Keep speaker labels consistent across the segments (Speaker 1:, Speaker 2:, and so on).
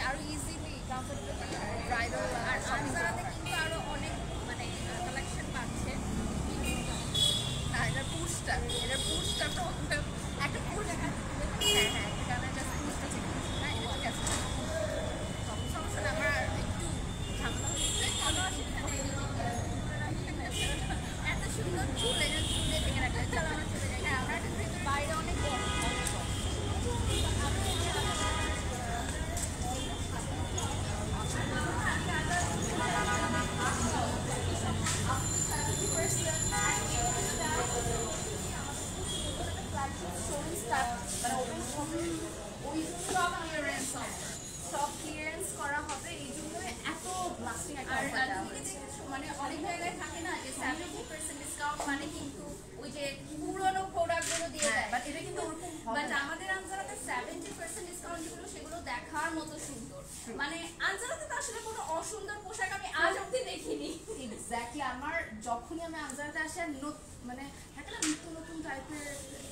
Speaker 1: আরো easily comfortably bridal
Speaker 2: আর আনজারাতে কিন্তু আরো অনেক মানে কালেকশন পাচ্ছে।
Speaker 1: না এটার পুশটা প্রবলেম, একটা পুশ হ্যাঁ হ্যাঁ এখানে জাস্ট পুশটা চেক করছি না, এটা ঠিক আছে সমস্যা না, আমার একটু ঝামেলা হচ্ছে
Speaker 2: ভালো অসুবিধা নেই, এত সুন্দর চুল এই চুলে থেকে রাখলে চলো আমরা চলে যাই।
Speaker 1: হ্যাঁ আমরা
Speaker 2: বাইরে অনেক গরম।
Speaker 1: সব ক্লিয়ারেন্স করা হবে, এই জন্যই এত লাস্টিং একটা
Speaker 2: আর
Speaker 1: অফার দেওয়া
Speaker 2: তুমি
Speaker 1: হয়েছে।
Speaker 2: দেখেছো মানে অনেক জায়গায় থাকে না যে 70% ডিসকাউন্ট মানে কিন্তু ওই যে পুরনো প্রোডাক্টগুলো দিয়ে দেয়,
Speaker 1: বাট এটা কিন্তু ওরকম হবে
Speaker 2: বাট
Speaker 1: না।
Speaker 2: আমাদের আনজারাতে 70% ডিসকাউন্ট যেগুলো সেগুলো দেখার মতো সুন্দর। মানে আনজারাতে তো আসলে কোনো অসুন্দর পোশাক আমি আজ অব্দি দেখিনি।
Speaker 1: এক্স্যাক্টলি, আমার যখনই আমি আনজারাতে আসি আর মানে থাকে না নতুন নতুন টাইপের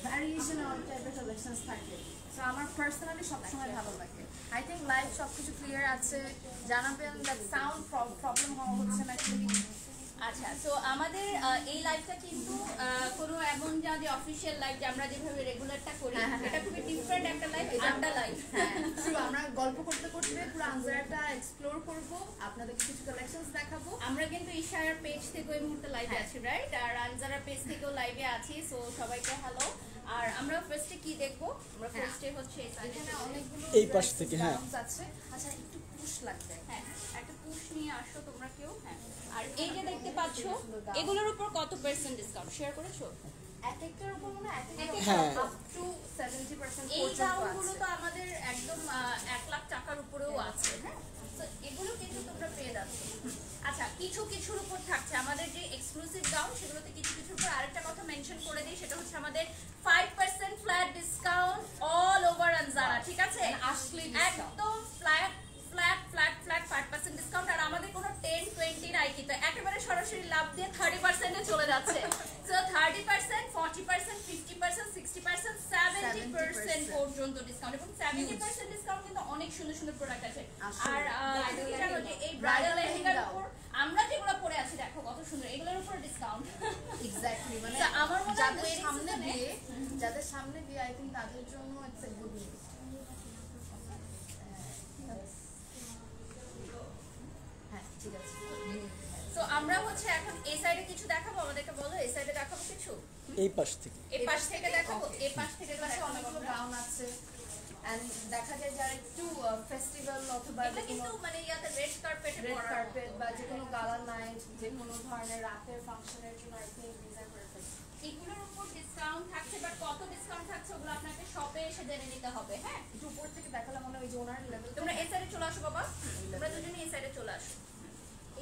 Speaker 1: ভ্যারিয়েশন অনেক টাইপের কালেকশনস থাকে, সো আমার পার্সোনালি সবসময় ভালো লাগে। আই থিঙ্ক লাইভ সবকিছু ক্লিয়ার আছে, জানাবেন দ্যাট সাউন্ড প্রবলেম হচ্ছে না অ্যাকচুয়ালি।
Speaker 2: আচ্ছা, তো আমাদের এই লাইভটা কিন্তু কোনো এমন যে অফিশিয়াল লাইভ যে আমরা যেভাবে রেগুলারটা করি, এটা খুবই ডিফারেন্ট একটা লাইভ, আড্ডা লাইভ।
Speaker 1: হ্যাঁ আমরা গল্প করতে করতে পুরো আনজারাটা এক্সপ্লোর করব, আপনাদের কিছু কালেকশনস দেখাবো।
Speaker 2: আমরা কিন্তু ইশারার পেজ থেকে ওই মুহূর্তে লাইভে আছি, রাইট? আর আনজারার পেজ থেকেও লাইভে আছি, সো সবাইকে হ্যালো। আর আমরা ফার্স্টে কি দেখবো? আমরা ফার্স্টে হচ্ছে
Speaker 1: এখানে অনেকগুলো
Speaker 3: এই পাশ থেকে, হ্যাঁ
Speaker 1: আছে। আচ্ছা একটু পুশ লাগবে,
Speaker 2: হ্যাঁ একটা পুশ নিয়ে আসো তোমরা কেউ। হ্যাঁ, আর এই যে দেখতে পাচ্ছো এগুলোর উপর কত পার্সেন্ট ডিসকাউন্ট শেয়ার করেছো?
Speaker 1: এক একটার উপর মনে হয়
Speaker 3: হ্যাঁ।
Speaker 1: আপ টু 70%
Speaker 2: এই
Speaker 1: পর্যন্ত
Speaker 2: গাউনগুলো
Speaker 1: আছে।
Speaker 2: তো আমাদের একদম 1 লাখ টাকার উপরেও আছে, হ্যাঁ, তো এগুলো কিন্তু তোমরা পেয়ে যাচ্ছ। আচ্ছা, কিছু কিছুর উপর থাকছে আমাদের যে এক্সক্লুসিভ গাউন, সেগুলোতে কিছু কিছুর উপর আরেকটা কথা মেনশন করে দিই, সেটা হচ্ছে আমাদের 5% flat discount all over Anjara, ঠিক আছে?
Speaker 1: আসলে
Speaker 2: একদম flat flat flat flat 5% discount. আর আমাদের কোনো 10-20 নাই, কিন্তু একেবারে সরাসরি লাভ দিয়ে 30% এ চলে যাচ্ছে। সো 30%, 40%, 50%, 60%, 70% পর্যন্ত ডিসকাউন্ট, এবং 70% ডিসকাউন্ট কিন্তু অনেক সুন্দর সুন্দর প্রোডাক্ট আছে। আর তুমি কি জানো যে এই ব্রাইডাল লেহেঙ্গার উপর আমরা যেগুলো পরে আছি, দেখো কত সুন্দর, এগুলোর উপর ডিসকাউন্ট।
Speaker 1: এক্স্যাক্টলি, মানে
Speaker 2: আমার মনে হয়
Speaker 1: যাদের সামনে বিয়ে আই থিঙ্ক তাদের জন্য ইটস এ গুড নিউজ। হ্যাঁ ঠিক আছে,
Speaker 2: তো আমরা হচ্ছে এখন এই সাইডে কিছু দেখাবো, আমাদেরকে বলো এই সাইডে দেখাবো কিছু,
Speaker 3: এই পাশ থেকে।
Speaker 2: এই পাশ থেকে দেখাবো, এই পাশ থেকে
Speaker 1: পাশে অনেকগুলো গাউন আছে এন্ড দেখা যায় যারা একটু ফেস্টিভ্যাল অথবা
Speaker 2: এটা কিন্তু মানে ইয়াতে রেড কার্পেটে
Speaker 1: রেড কার্পেট বা যে কোনো গালা নাইট, যে কোনো ধরনের রাতের ফাংশনের জন্য I think this are perfect.
Speaker 2: এগুলোর উপর ডিসকাউন্ট থাকছে, বাট কত ডিসকাউন্ট থাকছে ওগুলো আপনাকে শপে এসে জেনে নিতে হবে। হ্যাঁ,
Speaker 1: একটু উপর থেকে দেখালে মনে হয় ওই যে ওনার লেভেল।
Speaker 2: তোমরা এই সাইডে চলে আসো বাবা, তোমরা দুজনে এই সাইডে চলে আসো।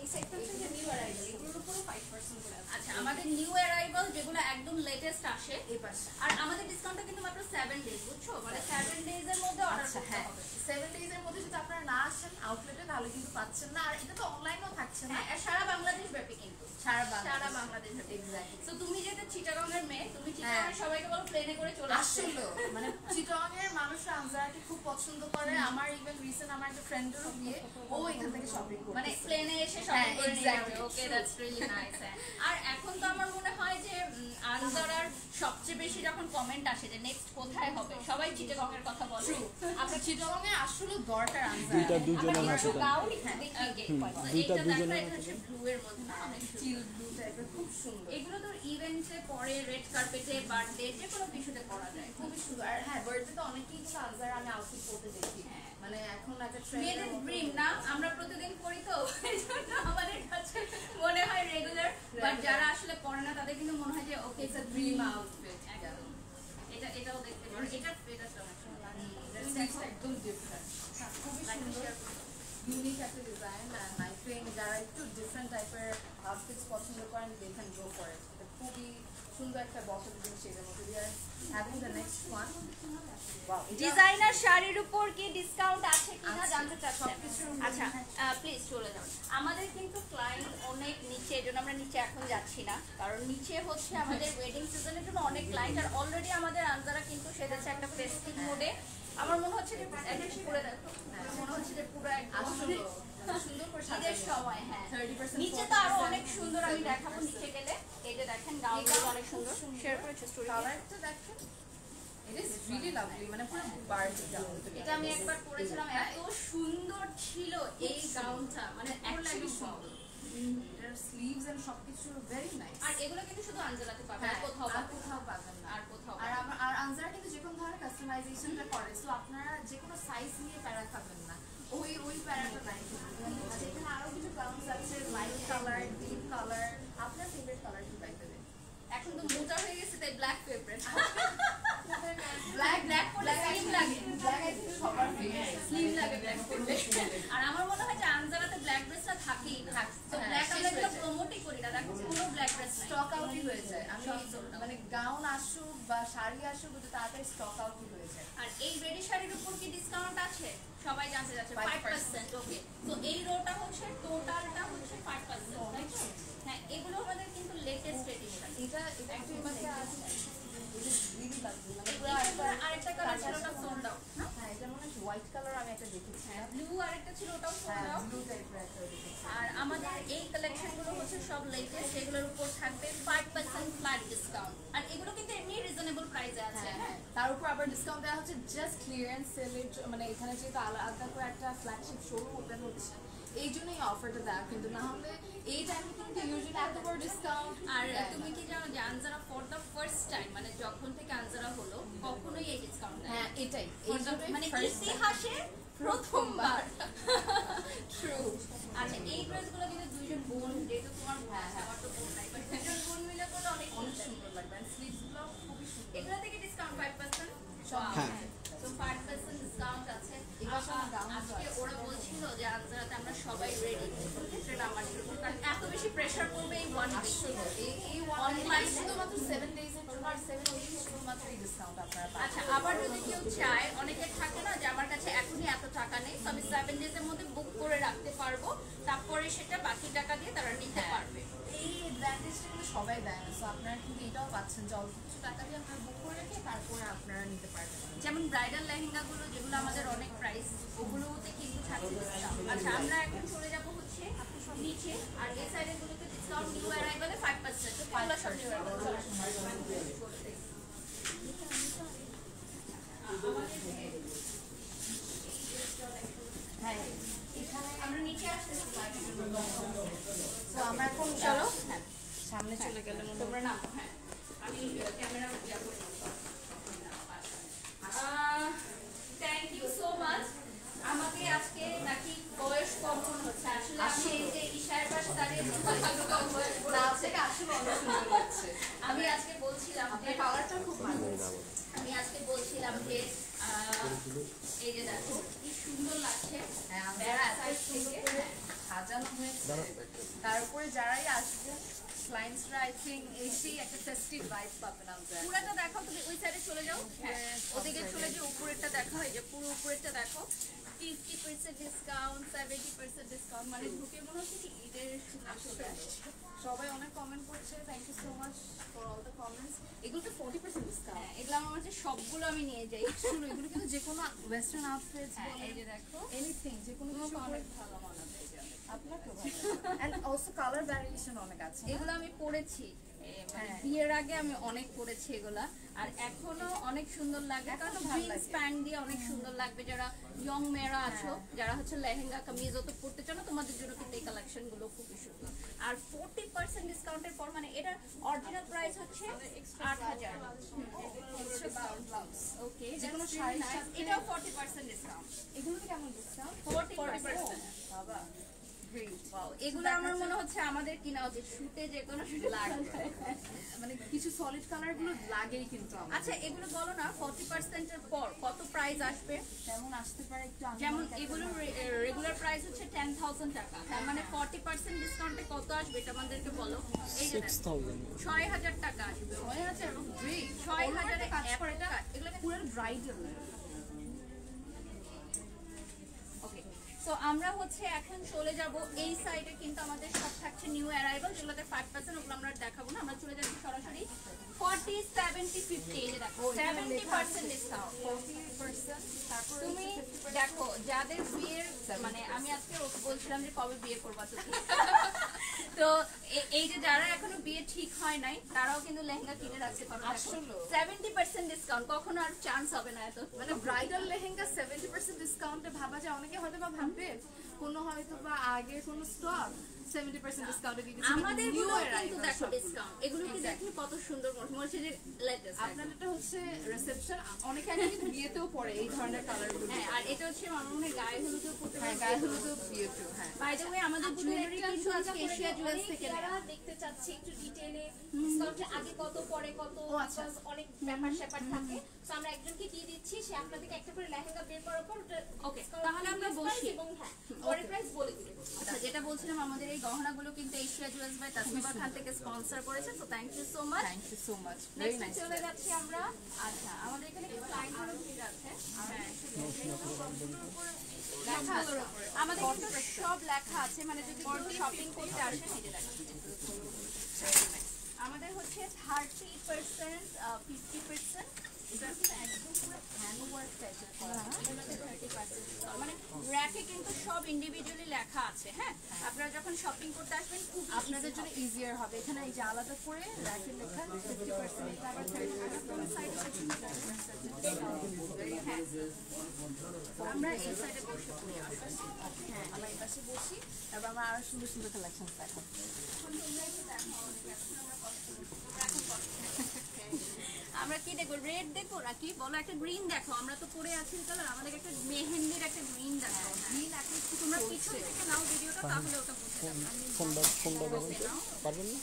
Speaker 1: এই সেক্টর থেকে নিউ অ্যারাইভাল, এগুলোর উপরও 5% করে আছে।
Speaker 2: আচ্ছা, আমাদের নিউ অ্যারাইভাল যেগুলো একদম লেটেস্ট আসে,
Speaker 1: এই পাশে
Speaker 2: আর আমাদের ডিসকাউন্টটা কিন্তু মাত্র 7 ডেজ, বুঝছো? মানে 7 ডেজ এর মধ্যে অর্ডার
Speaker 1: আচ্ছা
Speaker 2: করতে
Speaker 1: হ্যাঁ,
Speaker 2: হবে।
Speaker 1: 7 ডেজ এর মধ্যে যদি আপনারা না আসেন আউটলেটে তাহলে কিন্তু পাচ্ছেন না, আর এটা তো অনলাইনেও থাকছে না।
Speaker 2: হ্যাঁ, আর সারা বাংলাদেশ ব্যাপী কিন্তু,
Speaker 1: সারা
Speaker 2: সারা বাংলাদেশ ব্যাপী।
Speaker 1: এক্স্যাক্টলি।
Speaker 2: তো তুমি যেটা চিটাগাংয়ের মেয়ে, তুমি চিটাগাংয়ের সবাইকে বলো প্লেনে করে চলে আসো।
Speaker 1: আসলে মানে চিটং এর মানুষরা আনজারাটি খুব পছন্দ করে। আমার ইভেন রিসেন্ট আমার একটা ফ্রেন্ডেরও বিয়ে, ও এখান থেকে শপিং করে,
Speaker 2: মানে প্লেনে এসে শপিং করে নিয়ে যাবে। ওকে, দ্যাটস রিয়েলি নাইস। আর এখন তো আমার মনে হয় যে আনজারার সবচেয়ে বেশি যখন কমেন্ট আসে যে নেক্সট কোথায় হবে, সবাই চিটাগং এর কথা বলে।
Speaker 1: আপনার চিটং এ আসলে দরকার আনজারা।
Speaker 3: দুইটা দুজনের হাতে দাও।
Speaker 2: গাউন দেখিয়ে
Speaker 3: দুইটা দুজনের
Speaker 2: এটা হচ্ছে ব্লু এর মধ্যে না, অনেক
Speaker 1: চিল ব্লু টাইপের, খুব সুন্দর।
Speaker 2: এগুলো তো ইভেন্টে পরে, রেড কার্পেটে, বার্থডে, যে কোনো কিছুতে পরা যায়।
Speaker 1: খুবই সুন্দর। আর হ্যাঁ, বার্থডে তো অনেকেই কিন্তু আনজারা আমি আউটফিট পরতে দেখি, মানে এখন একটা
Speaker 2: মেয়েদের
Speaker 1: ট্রেন্ড।
Speaker 2: ড্রিম না, আমরা প্রতিদিন করি তো এইজন্য আমাদের কাছে মনে হয় রেগুলার, বাট যারা আসলে পরে না তাদের কিন্তু মনে হয় যে okay it's a dream outfit. একদম, এটাও দেখতে পারো, এটা
Speaker 1: একদম ডিফারেন্ট, খুবই সুন্দর, ইউনিক একটা ডিজাইন। এন্ড আই থিঙ্ক যারা একটু ডিফারেন্ট টাইপের আউটফিটস পছন্দ করেন they can go for it. এটা খুবই সুন্দর একটা বটল জিনিস এর মধ্যে দিয়ে। Having the next one, wow,
Speaker 2: designer শাড়ির উপর কি ডিসকাউন্ট আছে কিনা
Speaker 1: আছে,
Speaker 2: জানতে চাচ্ছেন?
Speaker 1: সবকিছুর উপর।
Speaker 2: আচ্ছা, প্লিজ চলে যান। আমাদের কিন্তু ক্লায়েন্ট অনেক নিচে, এজন্য আমরা নিচে এখন যাচ্ছি না, কারণ নিচে হচ্ছে আমাদের ওয়েডিং সিজনের জন্য অনেক ক্লায়েন্ট, আর অলরেডি আমাদের আনজারা কিন্তু সেজেছে একটা ফেস্টিভ মোডে। আমার মনে হচ্ছে যে একটু করে দেখো, মনে হচ্ছে যে পুরো
Speaker 1: 30%,
Speaker 2: নিচে তো আরো অনেক সুন্দর, আমি দেখাবো নিচে গেলে। এই যে দেখেন গাউনগুলো অনেক সুন্দর, শেয়ার করেছে স্টোরি।
Speaker 1: কালারটা দেখেন, it is really lovely, মানে পুরো বার্জি গাউন।
Speaker 2: এটা আমি একবার পরেছিলাম, এত সুন্দর ছিল এই গাউনটা, মানে একদমই সুন্দর।
Speaker 1: এটার স্লিভস এন্ড সবকিছু ভেরি নাইস।
Speaker 2: আর এগুলো কিন্তু শুধু আঞ্জেলাতে পাবেন, আর কোথাও
Speaker 1: আর
Speaker 2: পাবেন না।
Speaker 1: কোথাও পাবেন না।
Speaker 2: আর কোথাও
Speaker 1: আর আর আনজারা কিন্তু যে কোনো ধরনের কাস্টমাইজেশনটা করে, সো আপনারা যে কোনো সাইজ নিয়ে প্যারা খাবেন না, ওই প্যারাটা নাই। আচ্ছা, এখানে আরো কিছু গাউনস আছে, লাইট কালার, ডিপ কালার। আপনার ফেভারিট কালার কি পাইতে হবে?
Speaker 2: এখন তো মোটা হয়ে গেছে, তাই ব্ল্যাক ফেভারিট।
Speaker 1: ব্ল্যাক
Speaker 2: ব্ল্যাক পরলে স্লিম লাগে,
Speaker 1: ব্ল্যাক আই থিংক সবার ফেভারিট।
Speaker 2: স্লিম লাগে ব্ল্যাক পরলে। আর আমার মনে হয় যে আনজারাতে ব্ল্যাক ড্রেসটা থাকেই না, তো ব্ল্যাক আমরা এগুলো প্রমোটই করি না, দেখো কোনো ব্ল্যাক ড্রেস নাই,
Speaker 1: স্টক আউটই হয়ে যায়। আমি
Speaker 2: সব sold out।
Speaker 1: মানে গাউন আসুক বা শাড়ি আসুক, কিন্তু তাড়াতাড়ি স্টক আউটই হয়ে যায়।
Speaker 2: আর এই রেডি শাড়ির উপর কি ডিসকাউন্ট আছে? সবাই জানতে যাচ্ছে
Speaker 1: 5%।
Speaker 2: 5%। ওকে, তো এই রোটা হচ্ছে টোটালটা হচ্ছে 5%, তাই তো? হ্যাঁ, এগুলো আমাদের কিন্তু লেটেস্ট এডিশন।
Speaker 1: এটা একটু আমাকে আছে, it is really lovely, মানে পুরো
Speaker 2: আরেকটা কালার ছিল, ওটা সোল্ড আউট।
Speaker 1: হ্যাঁ, এটা মনে হয় হোয়াইট কালার আমি একটা দেখেছি।
Speaker 2: হ্যাঁ, ব্লু আরেকটা ছিল, ওটাও সোল্ড
Speaker 1: হ্যাঁ,
Speaker 2: আউট।
Speaker 1: ব্লু টাইপের একটা দেখেছি।
Speaker 2: আর আমাদের এই কালেকশনগুলো হচ্ছে সব লেটেস্ট, এগুলোর উপর থাকবে 5% ফ্ল্যাট ডিসকাউন্ট। আর এগুলো কিন্তু এমনি রিজনেবল প্রাইসে আছে। হ্যাঁ,
Speaker 1: তার উপর আবার ডিসকাউন্ট দেওয়া হচ্ছে জাস্ট ক্লিয়ারেন্স সেলের, মানে এখানে যেহেতু আলাদা করে একটা ফ্ল্যাগশিপ শোরুম ওপেন হচ্ছে, এই জন্যই অফারটা দেওয়া। কিন্তু না হলে এই টাইমে কিন্তু ইউজুয়ালি এত বড় ডিসকাউন্ট।
Speaker 2: আর তুমি কি জানো যে Anjara for the first time, মানে যখন থেকে আনজারা হলো কখনোই এই ডিসকাউন্ট দেয় না।
Speaker 1: হ্যাঁ, এটাই
Speaker 2: মানে ইতিহাসে প্রথমবার। ট্রু। আচ্ছা, এই ড্রেসগুলো কিন্তু দুইজন বোন, যেহেতু তোমার ভাই, আমার তো বোন নাই, বাট দুইজন বোন মিলে করলে অনেক
Speaker 1: অনেক
Speaker 2: সুন্দর।
Speaker 1: সুন্দর লাগবে, আর স্লিভসগুলো খুবই সুন্দর।
Speaker 2: এগুলো থেকে ডিসকাউন্ট 5%।
Speaker 3: হ্যাঁ।
Speaker 2: তো 5% ডিসকাউন্ট আছে।
Speaker 1: এবার সব দাম
Speaker 2: আজকে ওরা বলছিল যে আনজারাতে আমরা সবাই রেডি, সেটা আমার ছিল, কারণ এত বেশি প্রেসার পড়বে এই ওয়ান
Speaker 1: আসলে এই
Speaker 2: Online
Speaker 1: শুধুমাত্র 7 days এর জন্য, আর 7 days শুধুমাত্র এই ডিসকাউন্ট আপনারা পাবেন।
Speaker 2: আচ্ছা, আবার যদি কেউ চায়, অনেকে থাকে না যে আমার কাছে এখনই এত টাকা নেই, তো আমি 7 days এর মধ্যে বুক করে রাখতে পারবো, তারপরে সেটা বাকি টাকা দিয়ে তারা নিতে পারবে।
Speaker 1: এই অ্যাডভান্টেজটা কিন্তু সবাই দেয় না, সো আপনারা কিন্তু এটাও পাচ্ছেন যে অল্প কিছু টাকা দিয়ে আপনারা বুক করে রেখে তারপরে আপনারা নিতে পারবেন।
Speaker 2: যেমন ব্রাইডাল লেহেঙ্গাগুলো, যেগুলো আমাদের অনেক প্রাইস, ওগুলোতে কিন্তু থাকছে ডিসকাউন্ট। আচ্ছা, আমরা এখন চলে যাব হচ্ছে নিচে, আর এই সাইডের গুলোতে ডিসকাউন্ট নিউ অ্যারাইভালে 5%। তো এগুলো সব নিউ অ্যারাইভাল।
Speaker 1: হ্যাঁ, এখানে
Speaker 2: আমরা নিচে আসতে
Speaker 1: তো আমরা এখন
Speaker 2: চলো। হ্যাঁ,
Speaker 1: সামনে চলে গেলে
Speaker 2: তোমরা নামো। হ্যাঁ, আমি ক্যামেরা ইয়া করে থ্যাংক ইউ সো মাচ। আমাকে আজকে নাকি বয়স কম মনে হচ্ছে, আসলে আমি এই যে ঈশার পাশে দাঁড়িয়ে কম বয়স মনে
Speaker 1: না
Speaker 2: হচ্ছে।
Speaker 1: থেকে আসলে অনেক সুন্দর লাগছে।
Speaker 2: আমি আজকে বলছিলাম যে
Speaker 1: আপনার কালারটা খুব ভালো।
Speaker 2: আমি আজকে বলছিলাম যে এই যে দেখো কি সুন্দর লাগছে।
Speaker 1: হ্যাঁ, আমরা
Speaker 2: বেড়া
Speaker 1: এত
Speaker 2: সাইড
Speaker 1: সুন্দর
Speaker 2: থেকে
Speaker 1: করে সাজানো হয়েছে। তারপরে যারাই আসবেন ক্লায়েন্টসরা আই থিঙ্ক এসেই একটা ফেস্টিভ ভাইব পাবেন আমরা।
Speaker 2: পুরোটা দেখো, তুমি ওই সাইডে চলে যাও। হ্যাঁ, ওদিকে চলে যে উপরেরটা দেখো, এই যে পুরো উপরেরটা দেখো, 50% ডিসকাউন্ট, 70% ডিসকাউন্ট, মানে ঢুকে মনে হচ্ছে কি ঈদের আসলে আসছে।
Speaker 1: সবাই অনেক কমেন্ট করছে, thank you so much for all the comments. এগুলো তো 40% ডিসকাউন্ট।
Speaker 2: হ্যাঁ, এগুলো আমার কাছে সবগুলো আমি নিয়ে যাই।
Speaker 1: শুনো, এগুলো কিন্তু যে কোনো ওয়েস্টার্ন আউটফিটস,
Speaker 2: হ্যাঁ, এই যে দেখো,
Speaker 1: এনিথিং, যে কোনো কিছু
Speaker 2: অনেক ভালো মানাবে এই যে।
Speaker 1: আপনাকেও ভালো এন্ড অলসো কালার ভ্যারিয়েশন অনেক আছে।
Speaker 2: এগুলো আমি পড়েছি, মানে
Speaker 1: হ্যাঁ।
Speaker 2: বিয়ের আগে আমি অনেক পড়েছি এগুলা, আর এখনো অনেক সুন্দর লাগে, কারণ
Speaker 1: ভালো
Speaker 2: জিন্স
Speaker 1: লাগে।
Speaker 2: প্যান্ট দিয়ে অনেক সুন্দর লাগবে। যারা ইয়ং মেয়েরা আছো, যারা হচ্ছে লেহেঙ্গা কামিজ অত পড়তে চাও না, তোমাদের জন্য কিন্তু এই কালেকশন গুলো খুবই সুন্দর। আর 40% ডিসকাউন্টের পর, মানে এটা অরিজিনাল প্রাইস হচ্ছে 8000। ওকে,
Speaker 1: যেকোনো শাড়ির সাথে-
Speaker 2: এটাও 40% ডিসকাউন্ট।
Speaker 1: এগুলো কেমন ডিসকাউন্ট?
Speaker 2: 40%।
Speaker 1: বাবা গ্রেট।
Speaker 2: এগুলো আমার মনে হচ্ছে আমাদের কিনা উচিত, শুটে যে কোনো শুটে লাগবে।
Speaker 1: মানে কিছু সলিড কালার গুলো লাগেই কিন্তু আমার।
Speaker 2: আচ্ছা, এগুলো বলো না 40% এর পর কত প্রাইস আসবে?
Speaker 1: কেমন আসতে পারে একটু
Speaker 2: যেমন এগুলো রেগুলার প্রাইস হচ্ছে 10,000 টাকা, তার মানে 40% ডিসকাউন্টে কত আসবে এটা আমাদেরকে বলো। এই যে দেখো,
Speaker 3: 6000
Speaker 2: 6000 টাকা আসবে।
Speaker 1: 6000 গ্রেট।
Speaker 2: 6000 এ
Speaker 1: কাজ
Speaker 2: এত
Speaker 1: করে এটা
Speaker 2: টাকা, এগুলো
Speaker 1: পুরো ব্রাইডাল।
Speaker 2: ওকে, সো আমরা হচ্ছে এখন চলে যাব এই সাইডে, কিন্তু আমাদের সব থাকছে নিউ অ্যারাইভাল, যেগুলোতে 5%, ওগুলো আমরা দেখাবো না। আমরা চলে যাচ্ছি সরাসরি 40, 70, 50। এই যে দেখো 70% ডিসকাউন্ট।
Speaker 1: 40%, তারপর
Speaker 2: তুমি দেখো যাদের বিয়ের মানে আমি আজকে ওকে বলছিলাম যে কবে বিয়ে করবা তুমি তো এই যে যারা এখনো বিয়ে ঠিক হয় নাই তারাও কিন্তু লেহেঙ্গা কিনে রাখতে পারো
Speaker 1: আসলে
Speaker 2: 70% ডিসকাউন্ট কখনো আর চান্স হবে না এত
Speaker 1: মানে ব্রাইডাল লেহেঙ্গা 70% ডিসকাউন্টে ভাবা যায় অনেকে হয়তো বা ভাববে কোনো হয়তো বা আগে কোনো স্টক 70% ডিসকাউন্টে দিয়ে দিচ্ছে
Speaker 2: আমাদের গুলো কিন্তু দেখো ডিসকাউন্ট এগুলো কি দেখো কত সুন্দর মনে হচ্ছে যে লেটেস্ট
Speaker 1: আপনাদেরটা হচ্ছে রিসেপশন অনেকে আগে কিন্তু বিয়েতেও পরে এই ধরনের কালারগুলো
Speaker 2: হ্যাঁ আর এটা হচ্ছে আমার মনে হয় গায়ে হলুদেও পড়তে
Speaker 1: হ্যাঁ গায়ে হলুদও বিয়েতেও হ্যাঁ
Speaker 2: বাই দ্য ওয়ে আমাদের জুয়েলারি কিন্তু আজকে এশিয়া জুয়েলার্স থেকে
Speaker 4: যারা দেখতে চাচ্ছে একটু ডিটেইলে ডিসকাউন্টে আগে কত পরে কত
Speaker 1: আচ্ছা।
Speaker 4: because অনেক ব্যাপার স্যাপার থাকে তো আমরা একজনকে দিয়ে দিচ্ছি সে আপনাদেরকে একটা করে লেহেঙ্গা বের করার পর
Speaker 2: Okay, তাহলে আমরা বসি।
Speaker 4: এবং হ্যাঁ পরে প্রাইস বলে দিবে
Speaker 2: আচ্ছা যেটা বলছিলাম আমাদের এই গহনাগুলো কিন্তু Asia jewellers by Tasniba Khan থেকে স্পন্সর করেছে তো thank you so much
Speaker 1: thank you so much very
Speaker 2: next
Speaker 1: nice
Speaker 2: চলে যাচ্ছি আমরা আচ্ছা আমাদের এখানে কিছু ক্লায়েন্ট হলো ভিড় আছে হ্যাঁ লেখা আছে। আমাদের কিন্তু সব লেখা আছে মানে যদি শপিং করতে আসেন এই যে দেখেন আমাদের হচ্ছে 30% 50% এটা কিন্তু একদম পুরো হ্যান্ড ওয়ার্ক টাইপের করা এটার মধ্যে 30% মানে র্যাকে কিন্তু সব ইন্ডিভিজুয়ালি লেখা আছে হ্যাঁ আপনারা যখন শপিং করতে আসবেন খুব
Speaker 1: আপনাদের জন্য ইজিয়ার হবে এখানে এই যে আলাদা করে র্যাকে লেখা 50% এটা আবার 30% সাইড
Speaker 2: আমরা এই সাইডে বসে পড়ি
Speaker 1: হ্যাঁ আমরা এই পাশে বসি তারপর আমরা আরো সুন্দর সুন্দর কালেকশন দেখাবো
Speaker 2: আমরা কি দেখবো রেড দেখবো নাকি বলো একটা গ্রিন দেখো আমরা তো পরে আছি কালার আমাদের একটা মেহেন্দির একটা গ্রিন দেখো গ্রিন এখন তোমরা পিছন থেকে নাও ভিডিওটা তাহলে ওটা বুঝতে পারবে
Speaker 3: ফোনটা দেবেন তো? পারবেন না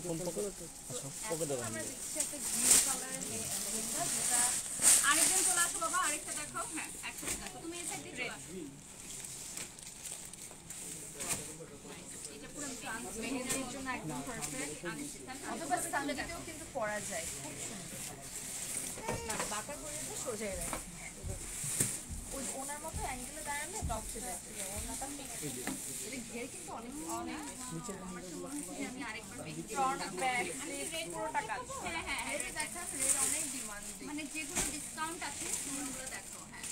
Speaker 3: কোন পকেট আচ্ছা পকেটে দেবেন
Speaker 1: আমরা দিচ্ছি একটা গ্রিন কালারের লেহেঙ্গা যেটা
Speaker 2: আরেকজন চলে আসো বাবা আরেকটা দেখাও হ্যাঁ একসাথে দেখো তুমি এই সাইড দিয়ে চলে আসো এটা পুরো
Speaker 1: মেহেন্দির জন্য একদম পারফেক্ট
Speaker 2: অথবা
Speaker 1: অথবা সানডেতেও কিন্তু পরা যায় খুব সুন্দর না বাঁকা করে দিয়ে সোজাই রাখি ওই ওনার মতো অ্যাঙ্গেলে দাঁড়ালে টপ চলে আসে ওনাটা এটা ঘের কিন্তু অনেক অনেক
Speaker 2: আমি আরেকবার দেখি
Speaker 1: ফ্রন্ট ব্যাক রেড পুরোটা কাজ
Speaker 2: হ্যাঁ হ্যাঁ
Speaker 1: রেড দেখা রেড অনেক ডিমান্ডিং
Speaker 2: মানে যেগুলো ডিসকাউন্ট আছে সেগুলো দেখো হ্যাঁ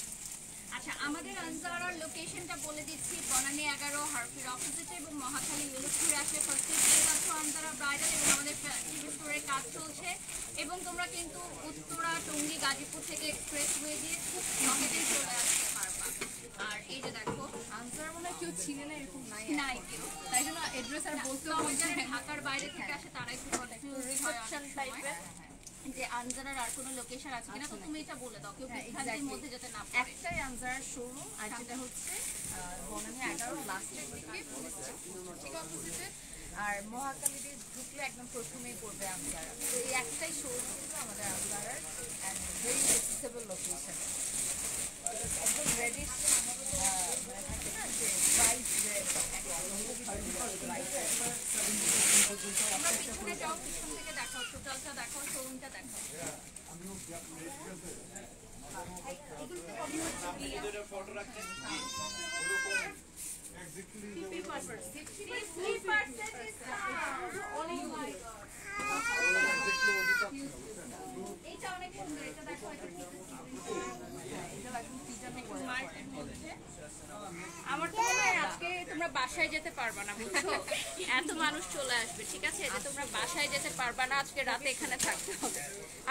Speaker 2: আচ্ছা আমাদের আনজারার লোকেশনটা বলে দিচ্ছি বনানী 11 হারফির অপোজিটে এবং মহাখালী মিলুপুরে আসলে ফার্স্টে পেয়ে যাচ্ছ আনজারা ব্রাইডাল এবং আমাদের টিভি স্টোরে কাজ চলছে এবং তোমরা কিন্তু উত্তরা টঙ্গী গাজীপুর থেকে এক্সপ্রেসওয়ে দিয়ে খুব সহজেই চলে আসতে পারবা আর এই যে দেখো
Speaker 1: আনসার মনে হয় কেউ চিনে না এরকম নাই
Speaker 2: নাই কেউ
Speaker 1: তাই জন্য অ্যাড্রেস আর বলতে
Speaker 2: তবে যারা ঢাকার বাইরে থেকে আসে তারাই খুব
Speaker 1: রিসেপশন টাইপের
Speaker 2: যে আনজারার আর কোনো লোকেশন আছে কিনা তো তুমি এটা বলে দাও কেউ
Speaker 1: হ্যাঁ,
Speaker 2: বিভ্রান্তির
Speaker 1: exactly.
Speaker 2: মধ্যে যেতে না পারে
Speaker 1: একটাই আনসার শোরুম আর যেটা হচ্ছে বনানী 11 লাস্টের দিকে পুলিশ ঠিক অপোজিটে আর মহাকালী দিয়ে ঢুকলে একদম প্রথমেই পড়বে আনসার তো এই একটাই শোরুম কিন্তু আমাদের আনসারার অ্যান্ড ভেরি অ্যাক্সেসেবল লোকেশন একদম রেডিশ থাকে না যে ব্রাইট রেড
Speaker 2: তোমরা পিছনে যাও পিছন থেকে দেখো টোটালটা দেখো শোরুমটা দেখো এটা অনেক সুন্দর এটা দেখো এটা আমার তো মনে হয় আজকে তোমরা বাসায় যেতে পারবা না বুঝছো এত মানুষ চলে আসবে ঠিক আছে যে তোমরা বাসায় যেতে পারবা না আজকে রাতে এখানে থাকতে হবে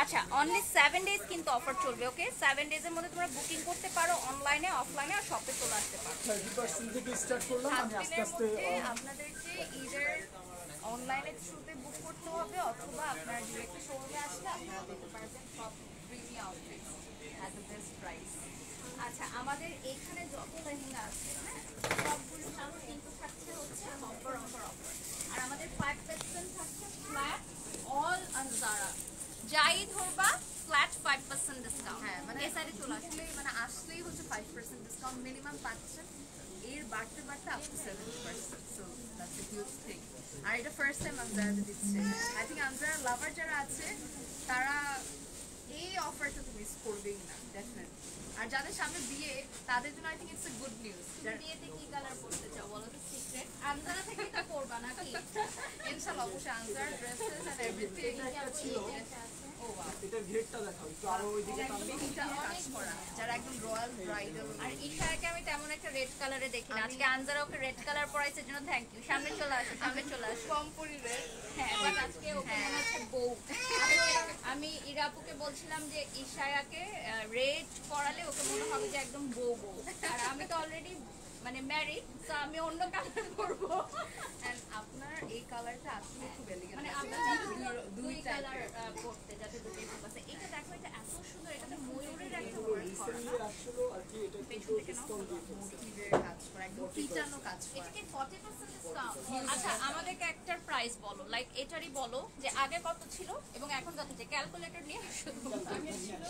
Speaker 2: আচ্ছা অনলি 7 ডেজ কিন্তু অফার চলবে ওকে 7 ডেজের মধ্যে তোমরা বুকিং করতে পারো অনলাইনে অফলাইনে আর শপে চলে আসতে পারো
Speaker 3: 30% থেকে স্টার্ট করলাম আমি আস্তে আস্তে
Speaker 1: আপনাদেরকে ইদার অনলাইনের থ্রুতে বুক করতে হবে অথবা আপনার ডিরেক্ট শোরুমে আসলে আপনারা পেতে পারবেন সব premium outlets at the best price
Speaker 2: আচ্ছা আমাদের এখানে যত লেহেঙ্গা আছে হ্যাঁ সবগুলো সাথে কিন্তু থাকছে হচ্ছে অফার আর আমাদের 5% থাকছে ফ্ল্যাট অল আনজারা যাই ধরবা ফ্ল্যাট 5% ডিসকাউন্ট
Speaker 1: হ্যাঁ মানে
Speaker 2: এই সাইডে চলে আসবে
Speaker 1: আসলেই মানে আসলেই হচ্ছে 5% ডিসকাউন্ট মিনিমাম পাচ্ছেন এর বাড়তে বাড়তে up to 70% so that's a huge thing আর এটা ফার্স্ট টাইম আনজারাতে দিচ্ছে আই থিঙ্ক আনজারা লাভার যারা আছে তারা এই অফারটা তো মিস করবেই না ডেফিনেটলি আর যাদের সামনে বিয়ে তাদের জন্য I think it's a good news
Speaker 2: তুমি বিয়েতে কি কালার পরতে চাও বলো তো সিক্রেট আনজারা থেকে তো করবা নাকি
Speaker 1: ইনশাআল্লাহ অবশ্যই আনজার ড্রেসেস এন্ড এভরিথিং
Speaker 3: একটা ছিল
Speaker 1: ও
Speaker 5: এটার ঘেরটা দেখাও একটু আরো ওইদিকে টানবে।
Speaker 1: কাজ করা যারা একদম রয়্যাল ব্রাইডাল।
Speaker 2: আর ঈশাকে আমি তেমন একটা রেড কালারে দেখি না, আজকে আনজারা ওকে রেড কালার পরাইছে জন্য থ্যাংক ইউ। সামনে চলে আসো, সামনে চলে আসো।
Speaker 1: কম পরিবেশ।
Speaker 2: হ্যাঁ, বাট আজকে ওকে মনে হচ্ছে বউ। আমি ইরাপুকে বলছিলাম যে ঈশায়াকে রেড করালে ওকে মনে হবে যে একদম বউ বউ, আর আমি তো অলরেডি মানে ম্যারিড, তো আমি অন্য কালার করবো।
Speaker 1: এন্ড আপনার এই কালারটা আসলে খুব এলিগেন্ট,
Speaker 2: মানে আমরা দুই কালার করতে যাতে দুটোই ফোকাস। এটা দেখো, এটা এত সুন্দর, এটাতে ময়ূরের একটা ওয়ার্ক করা।
Speaker 5: রিসেন্টলি আসলো আর কি, এটা কিন্তু ডিসকাউন্ট দিয়ে দিচ্ছে।
Speaker 1: মোটিভের কাজ করা, একদম পিটানো কাজ করা।
Speaker 2: এটা কি 40% ডিসকাউন্ট? আচ্ছা, আমাদেরকে একটার প্রাইস বলো, লাইক এটারই বলো যে আগে কত ছিল এবং এখন কত আছে। ক্যালকুলেটর নিয়ে আসো।